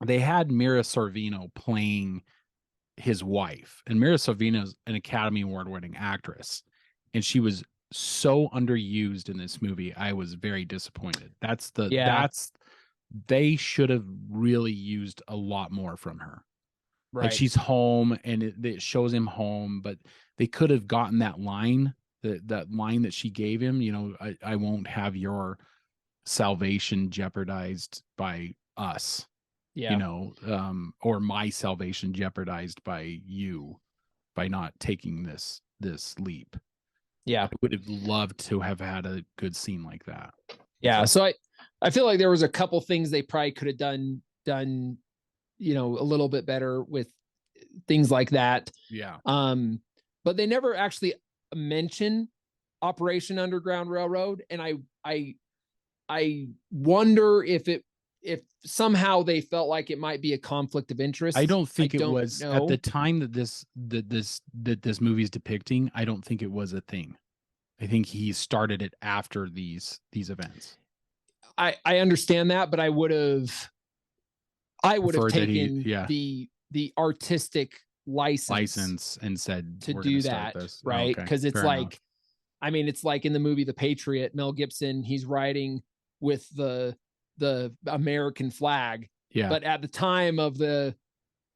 they had Mira Sorvino playing his wife, and Mira Sorvino is an Academy Award winning actress, and she was so underused in this movie. I was very disappointed. They should have really used a lot more from her. Right. Like, she's home and it shows him home, but they could have gotten that line, that line that she gave him, I won't have your salvation jeopardized by us. Yeah. Or my salvation jeopardized by you, by not taking this leap. Yeah. I would have loved to have had a good scene like that. Yeah. So I feel like there was a couple things they probably could have done, a little bit better with things like that. Yeah. But they never actually mention Operation Underground Railroad. And I wonder if it if somehow they felt like it might be a conflict of interest. I don't think it was know. at the time that this movie is depicting. I don't think it was a thing. I think he started it after these events. I understand that, but I would have taken the artistic license and said to do that, right? Because it's like, I mean, it's like in the movie The Patriot, Mel Gibson, he's riding with the American flag. Yeah. But at the time of the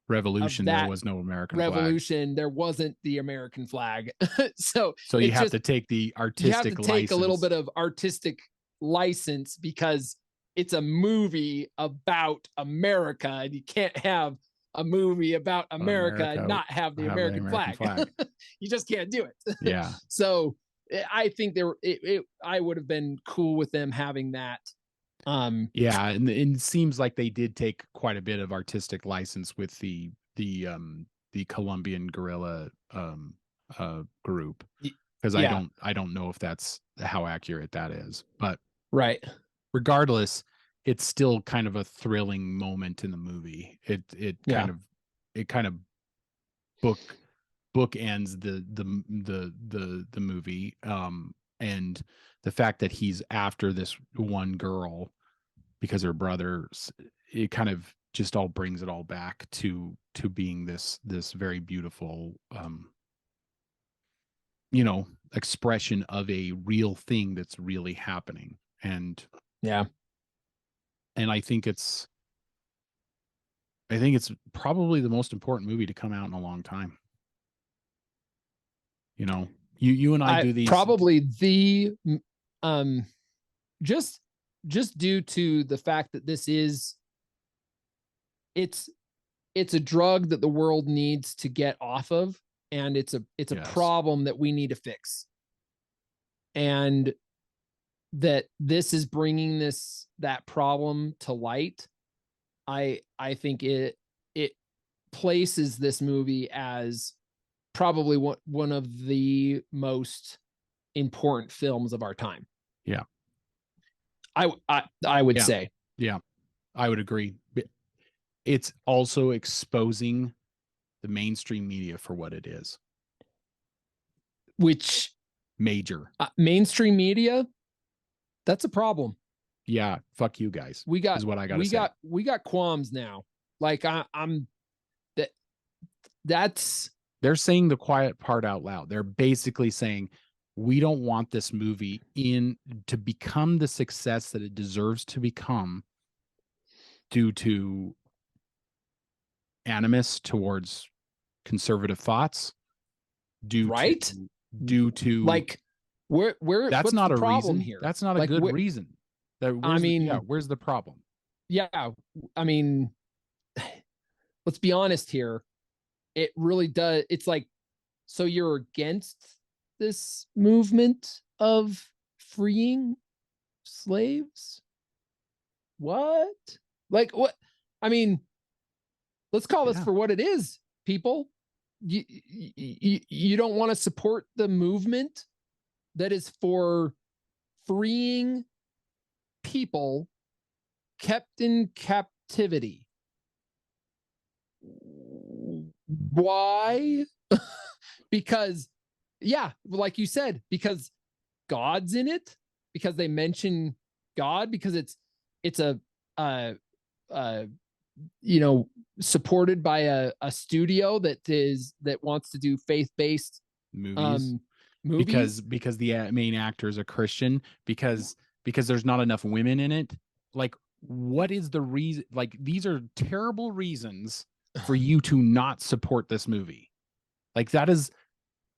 revolution, there was no American revolution, flag. There wasn't the American flag. so you have to take the artistic license. You have to take a little bit of artistic license because it's a movie about America, and you can't have a movie about America and not have the American flag. You just can't do it. Yeah. So I think I would have been cool with them having that. Yeah, and it seems like they did take quite a bit of artistic license with the Colombian guerrilla group, because I don't know if that's how accurate that is, but right. Regardless, it's still kind of a thrilling moment in the movie. It kind of bookends the movie, and the fact that he's after this one girl because her brothers, it kind of just all brings it all back to being this very beautiful expression of a real thing that's really happening. And I think it's probably the most important movie to come out in a long time. You and I do these probably the just due to the fact that this is it's a drug that the world needs to get off of, and it's a problem that we need to fix, and that this is bringing that problem to light. I think it places this movie as probably one of the most important films of our time. Yeah. I would say. Yeah, I would agree. It's also exposing the mainstream media for what it is. Which mainstream media, that's a problem. Yeah, fuck you guys. Is what I gotta say. We got qualms now. Like that's they're saying the quiet part out loud. They're basically saying, we don't want this movie to become the success that it deserves to become due to animus towards conservative thoughts, due to like where that's not a problem reason here. That's not a good reason. Where's the problem? Yeah, I mean, let's be honest here. It really does. It's like, so you're against this movement of freeing slaves? What? Like what? I mean, let's call this for what it is, people. You don't want to support the movement that is for freeing people kept in captivity. Why? Because, yeah, like you said, because God's in it, because they mention God, because it's supported by a studio that wants to do faith-based movies. Because the main actor is a Christian, because there's not enough women in it. Like, what is the reason? Like, these are terrible reasons for you to not support this movie. Like,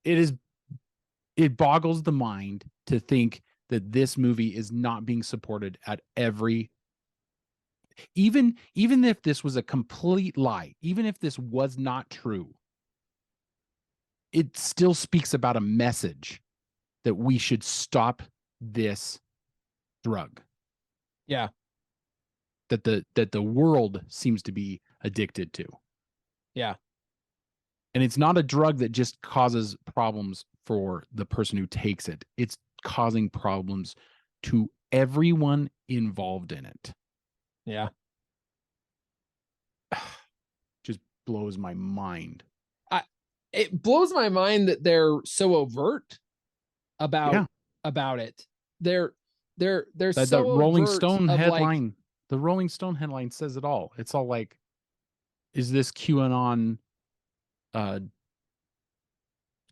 it boggles the mind to think that this movie is not being supported at every, even if this was a complete lie, even if this was not true, it still speaks about a message that we should stop this drug. Yeah. That the world seems to be addicted to. Yeah. And it's not a drug that just causes problems for the person who takes it. It's causing problems to everyone involved in it. Yeah. just blows my mind. It blows my mind that they're so overt about it. They're The Rolling overt Stone of headline. like, The Rolling Stone headline says it all. It's all like, is this QAnon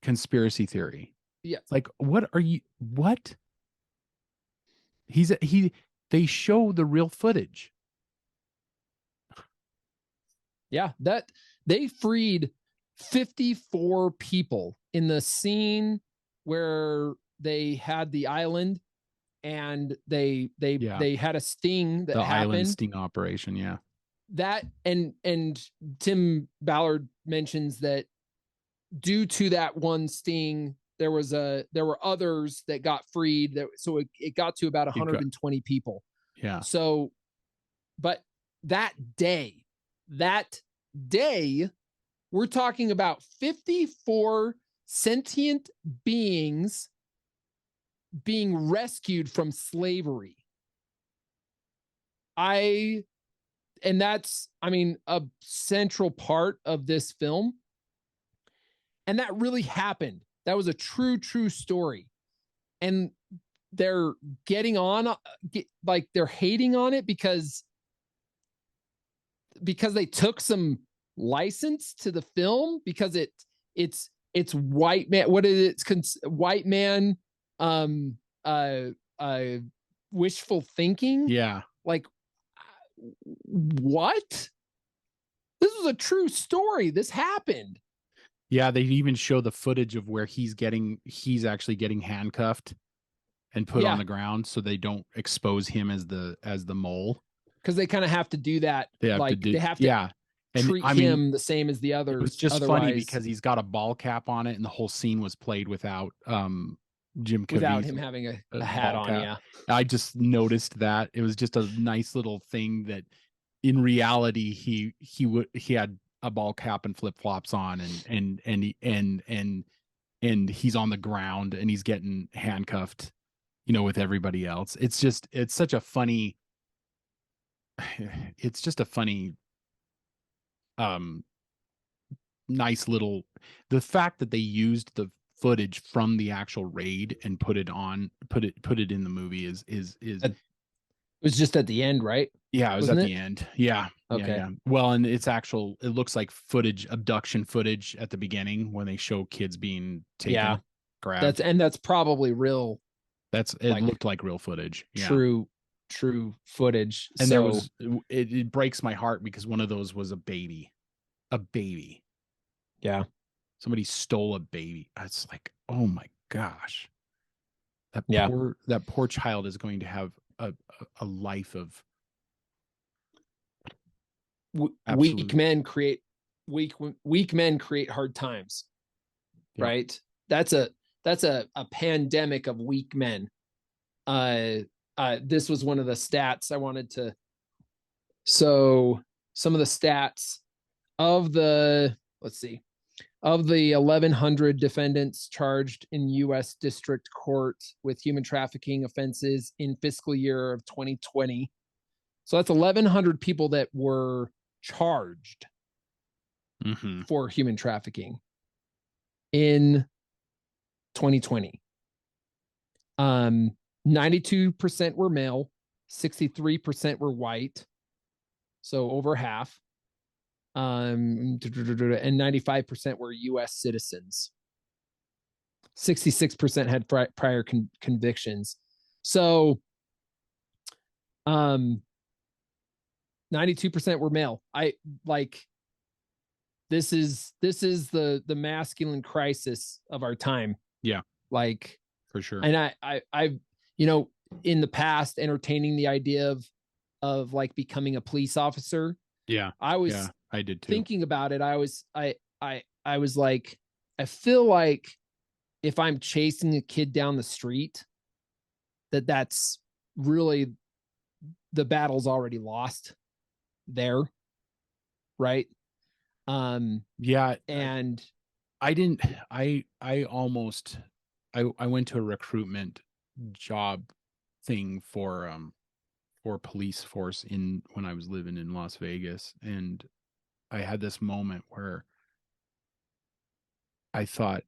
conspiracy theory? yeah, Like, what are you? What? They show the real footage. yeah, that they freed 54 people in the scene where they had the island and they had a sting that The happened. island sting operation, yeah. That and Tim Ballard mentions that due to that one sting, there were others that got freed. So it got to about 120 people. Yeah. So, but that day, we're talking about 54 sentient beings being rescued from slavery. And that's, I mean, a central part of this film. And that really happened. That was a true story. And they're getting on, like they're hating on it because they took some license to the film, because it's white man. What is it? It's white man, wishful thinking. Yeah. Like, what? This was a true story. This happened. Yeah, they even show the footage of where he's actually getting handcuffed and put on the ground so they don't expose him as the mole. Because they kind of have to do that. They have to treat him the same as the others. It was just funny because he's got a ball cap on it, and the whole scene was played without Jim Caviezel, without him having a hat on. Yeah, I just noticed that. It was just a nice little thing that in reality he had a ball cap and flip flops on, and he's on the ground and he's getting handcuffed, with everybody else. It's just a funny nice little, the fact that they used the footage from the actual raid and put it in the movie is it was just at the end, right? Yeah, it was at the end. Yeah. Okay. Yeah. Well, and it looks like abduction footage at the beginning when they show kids being taken, grabbed. That's probably real. It looked like real footage. Yeah. True footage. And it breaks my heart because one of those was a baby. Yeah. Somebody stole a baby. It's like, oh my gosh. That poor child is going to have a life of weak men create hard times. Yeah. Right? That's a pandemic of weak men. This was one of the stats I wanted to. So some of the stats of the 1,100 defendants charged in U.S. District Court with human trafficking offenses in fiscal year of 2020. So that's 1,100 people that were charged for human trafficking in 2020. 92% were male, 63% were white, so over half. And 95% were U.S. citizens. 66% had prior convictions. So, 92% were male. This is the masculine crisis of our time. Yeah, like for sure. And I've in the past entertaining the idea of like becoming a police officer. Yeah, I did too. Thinking about it, I was like, I feel like if I'm chasing a kid down the street, that's really the battle's already lost there, right? Yeah, and I didn't. I went to a recruitment job thing for police force when I was living in Las Vegas, and had this moment where I thought,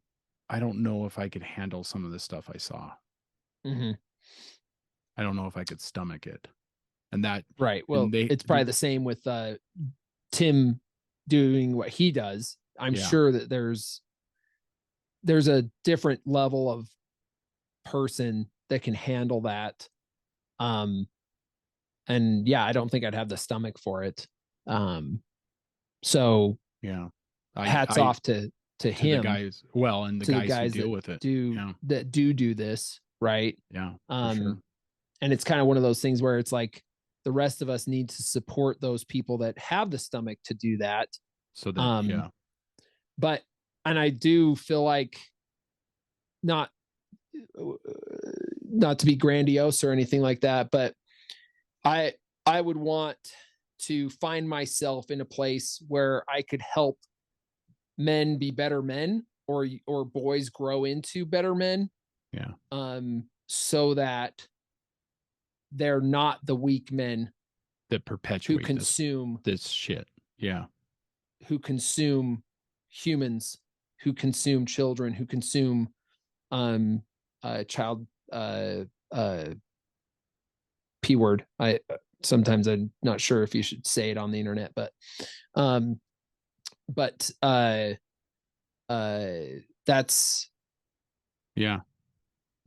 I don't know if I could handle some of the stuff I saw. Mm-hmm. I don't know if I could stomach it. And that, right. Well, it's probably the same with Tim doing what he does. I'm sure that there's a different level of person that can handle that. And yeah, I don't think I'd have the stomach for it. So yeah, hats off to him, the guys. Well, and the guys who deal with it, that do this, right? Yeah, for sure. And it's kind of one of those things where it's like the rest of us need to support those people that have the stomach to do that. So that but and I do feel like not to be grandiose or anything like that, but I would want to find myself in a place where I could help men be better men, or boys grow into better men. Yeah. So that they're not the weak men that perpetuate who consume this shit. Yeah. Who consume humans, who consume children, who consume child P word. Sometimes I'm not sure if you should say it on the internet, but that's yeah.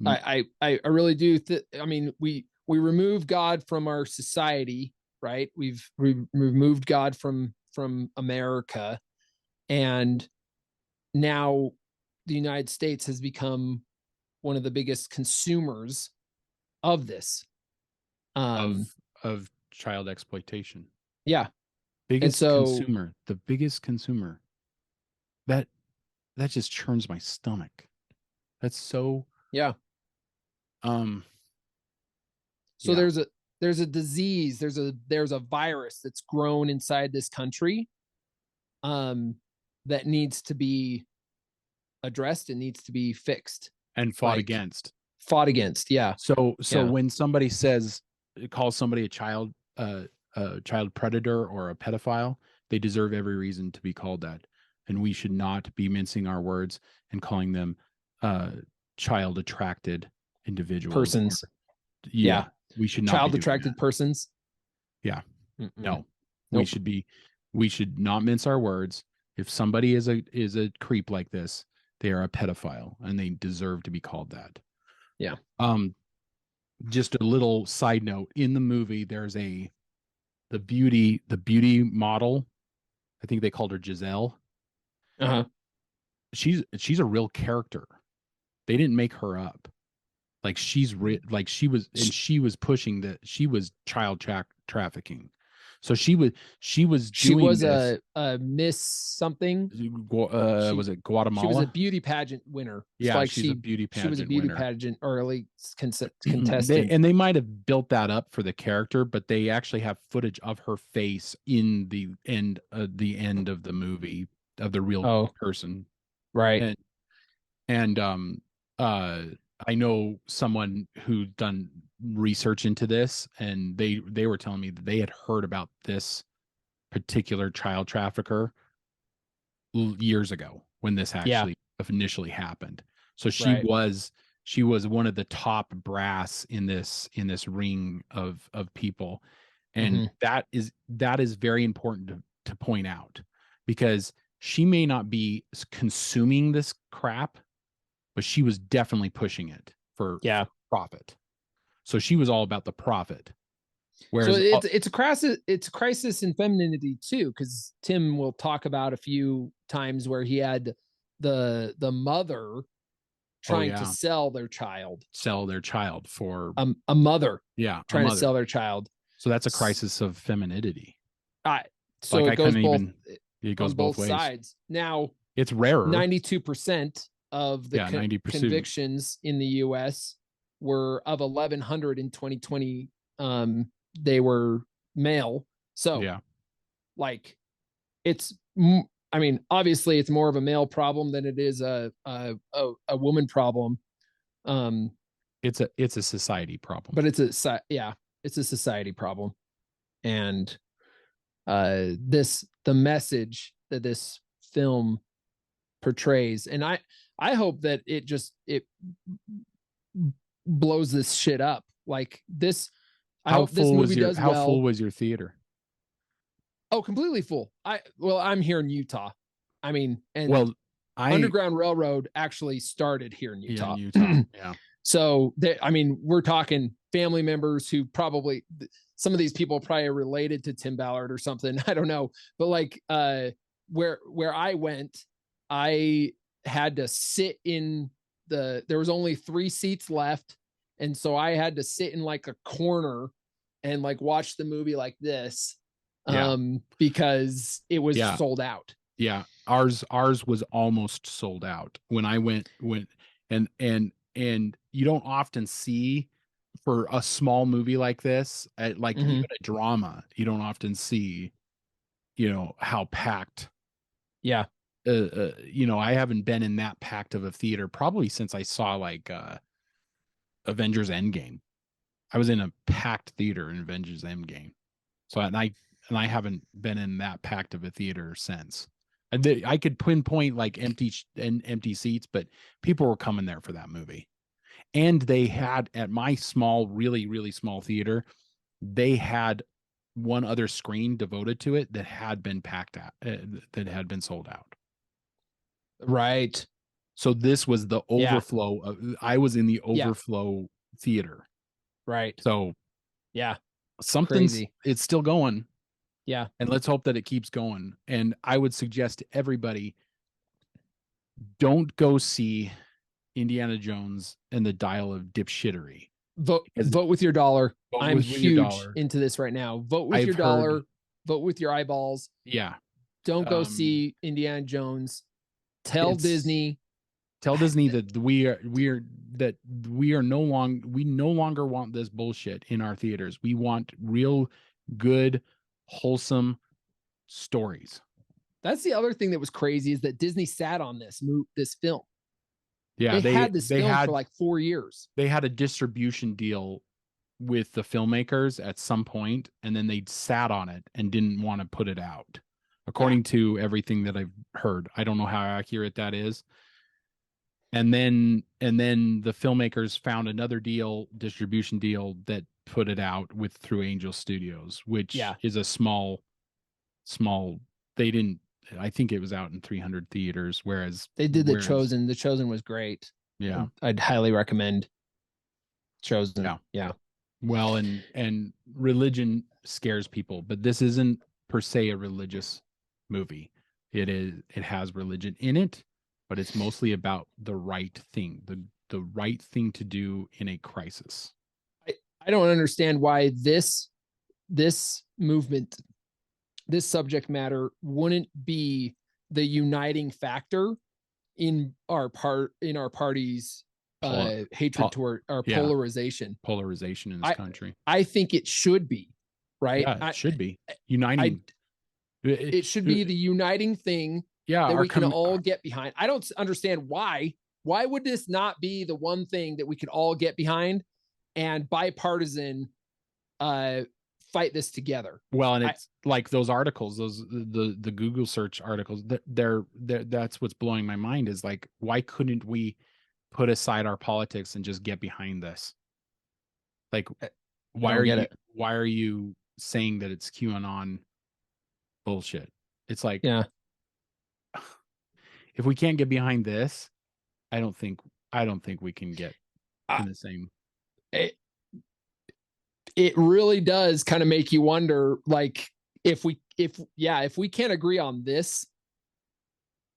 I really do. I mean, we remove God from our society, right? We've removed God from America, and now the United States has become one of the biggest consumers of this, of child exploitation. Yeah, consumer, the biggest consumer. That just churns my stomach. That's so So there's a disease, there's a virus that's grown inside this country that needs to be addressed and needs to be fixed and fought against. Yeah. So when somebody calls somebody a child predator or a pedophile, they deserve every reason to be called that. And we should not be mincing our words and calling them child attracted individuals. Persons. Yeah. We should not child attracted persons. Yeah. Mm-mm. No. Nope. We should not mince our words. If somebody is a creep like this, they are a pedophile and they deserve to be called that. Yeah. Just a little side note, in the movie there's the beauty model. I think they called her Giselle. Uh-huh. She's a real character. They didn't make her up. Like she was pushing that she was child trafficking. So she was a Miss something. Was it Guatemala? She was a beauty pageant winner. Yeah, like she's a beauty pageant. She was a beauty winner. pageant or at least contestant. And they might have built that up for the character, but they actually have footage of her face in the end of the movie of the real person. Right. And I know someone who done research into this, and they were telling me that they had heard about this particular child trafficker years ago when this actually initially happened. So she was one of the top brass in this ring of people, and that is very important to point out, because she may not be consuming this crap, but she was definitely pushing it for profit. So she was all about the profit. Whereas it's a crisis in femininity too, because Tim will talk about a few times where he had the mother trying to sell their child for a mother. Yeah, trying to sell their child. So that's a crisis of femininity. So like it goes both ways. Sides. Now it's rarer. 92% of the 90%. Convictions in the U.S. were of 1,100 in 2020. They were male. So like it's, I mean, obviously it's more of a male problem than it is a woman problem. It's a society problem, but it's a society problem. And the the message that this film portrays. And I hope that it blows this shit up. Like this, I hope this movie does well. How full was your theater? Oh, completely full. I'm here in Utah. I mean, and Underground Railroad actually started here in Utah. Yeah, in Utah. Yeah. So we're talking family members who probably, some of these people probably are related to Tim Ballard or something. I don't know. But like where I went, I had to sit in there was only 3 seats left. And so I had to sit in like a corner and like watch the movie like this. Because it was sold out. Yeah. Ours was almost sold out when I went and you don't often see, for a small movie like this, like even a drama, you don't often see, how packed. Yeah. I haven't been in that packed of a theater probably since I saw like Avengers Endgame. I was in a packed theater in Avengers Endgame. So and I haven't been in that packed of a theater since. I could pinpoint like empty seats, but people were coming there for that movie. And they had, at my small, really, really small theater, they had one other screen devoted to it that had been packed out, that had been sold out. Right. So this was the overflow. I was in the overflow theater. Right. So yeah, something's crazy. It's still going. Yeah. And let's hope that it keeps going. And I would suggest to everybody, don't go see Indiana Jones and the Dial of Dipshittery. Vote with your dollar. I'm huge into this right now. Vote with your dollar. Vote with your eyeballs. Yeah. Don't go see Indiana Jones. Tell Disney that we no longer want this bullshit in our theaters. We want real, good, wholesome stories. That's the other thing that was crazy, is that Disney sat on this film. Yeah, they had this film for like 4 years. They had a distribution deal with the filmmakers at some point, and then they sat on it and didn't want to put it out, according to everything that I've heard. I don't know how accurate that is. And then the filmmakers found another distribution deal that put it out through Angel Studios, which is a small. I think it was out in 300 theaters, whereas they did The Chosen. The Chosen was great. Yeah. I'd highly recommend Chosen. Yeah. Well, and religion scares people, but this isn't per se a religious movie. It has religion in it, but it's mostly about the right thing, the right thing to do in a crisis. I don't understand why this movement, this subject matter wouldn't be the uniting factor in our party's hatred toward our polarization in this country. I think it should be, right? Yeah, it should be uniting. It should be the uniting thing that we can all get behind. I don't understand why would this not be the one thing that we could all get behind and bipartisan fight this together? Well, and it's like those articles, the Google search articles, that's what's blowing my mind, is like, why couldn't we put aside our politics and just get behind this? Like, why are you saying that it's QAnon bullshit? It's like, if we can't get behind this, I don't think we can get in the same. It really does kind of make you wonder, like, if we can't agree on this,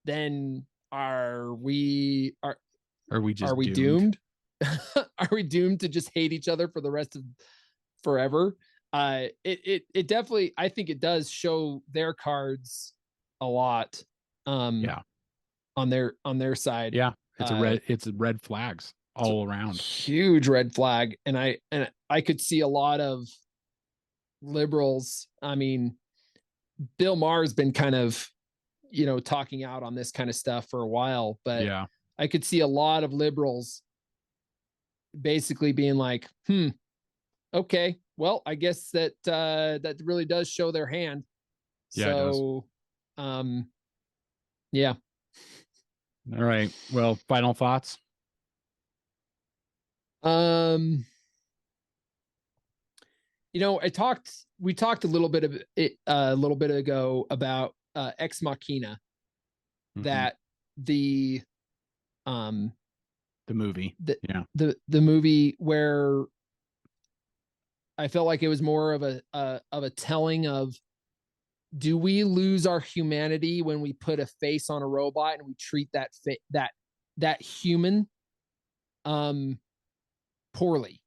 then are we doomed? Are we doomed to just hate each other for the rest of forever? It definitely, I think it does show their cards a lot. On their side. Yeah. It's red flags all around. Huge red flag. And I could see a lot of liberals. I mean, Bill Maher's been kind of, talking out on this kind of stuff for a while, but I could see a lot of liberals basically being like, okay, well, I guess that really does show their hand. Yeah, so Yeah. All right. Well, final thoughts. You know, we talked a little bit of it a little bit ago about Ex Machina, that the movie. The movie where I felt like it was more of a telling of, do we lose our humanity when we put a face on a robot and we treat that human poorly?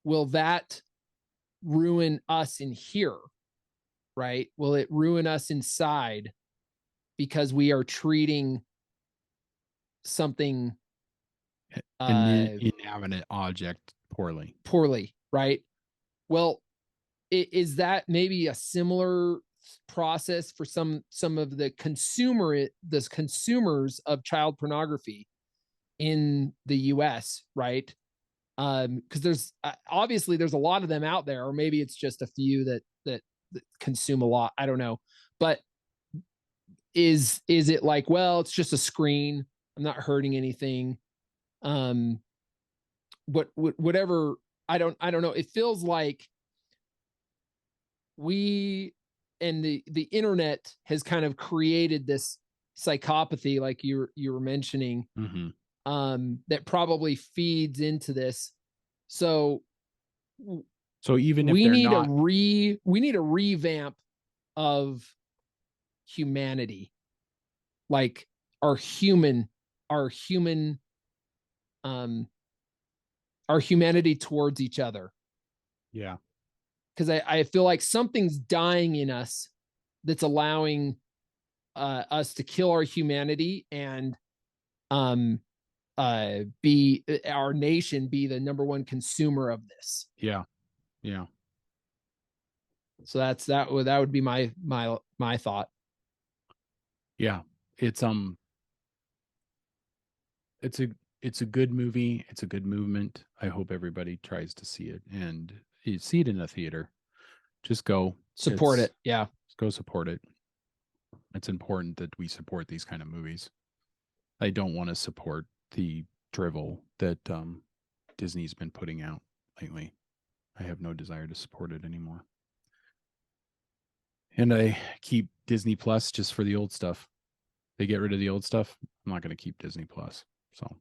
Will that ruin us in here? Right? Will it ruin us inside because we are treating something an inanimate object poorly, right? Well, is that maybe a similar process for some of the consumers of child pornography in the US, right? Because there's obviously there's a lot of them out there, or maybe it's just a few that consume a lot. I don't know, but is it like, well, it's just a screen, I'm not hurting anything, whatever. I don't know. It feels like we and the internet has kind of created this psychopathy, like you were mentioning, that probably feeds into this. So even if we need not, we need a revamp of humanity, like our humanity towards each other. Yeah. Because I feel like something's dying in us that's allowing us to kill our humanity and be our nation be the number one consumer of this. Yeah. So that would be my thought. Yeah. It's a good movie. It's a good movement. I hope everybody tries to see it, and you see it in a theater. Just go support it. Yeah. Go support it. It's important that we support these kind of movies. I don't want to support the drivel that Disney's been putting out lately. I have no desire to support it anymore. And I keep Disney Plus just for the old stuff. They get rid of the old stuff, I'm not going to keep Disney Plus. So,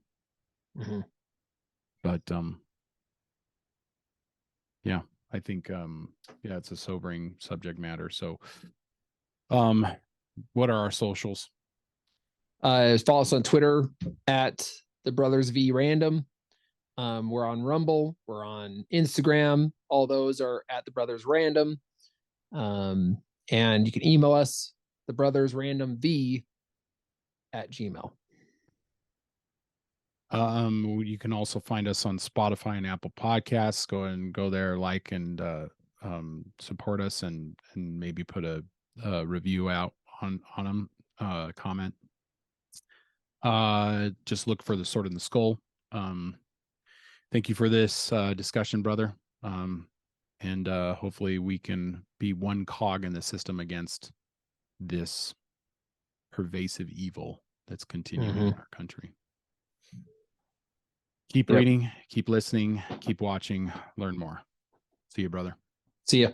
but yeah, I think it's a sobering subject matter. So, what are our socials? Follow us on Twitter at the Brothers V Random. We're on Rumble. We're on Instagram. All those are at the Brothers Random. And you can email us, the Brothers Random V @gmail.com. You can also find us on Spotify and Apple Podcasts. Go there, like and support us, and maybe put a review out on them. Comment. Just look for the Sword in the Skull. Thank you for this discussion, brother. And hopefully we can be one cog in the system against this pervasive evil that's continuing in our country. Keep reading, keep listening, keep watching, learn more. See you, brother. See ya.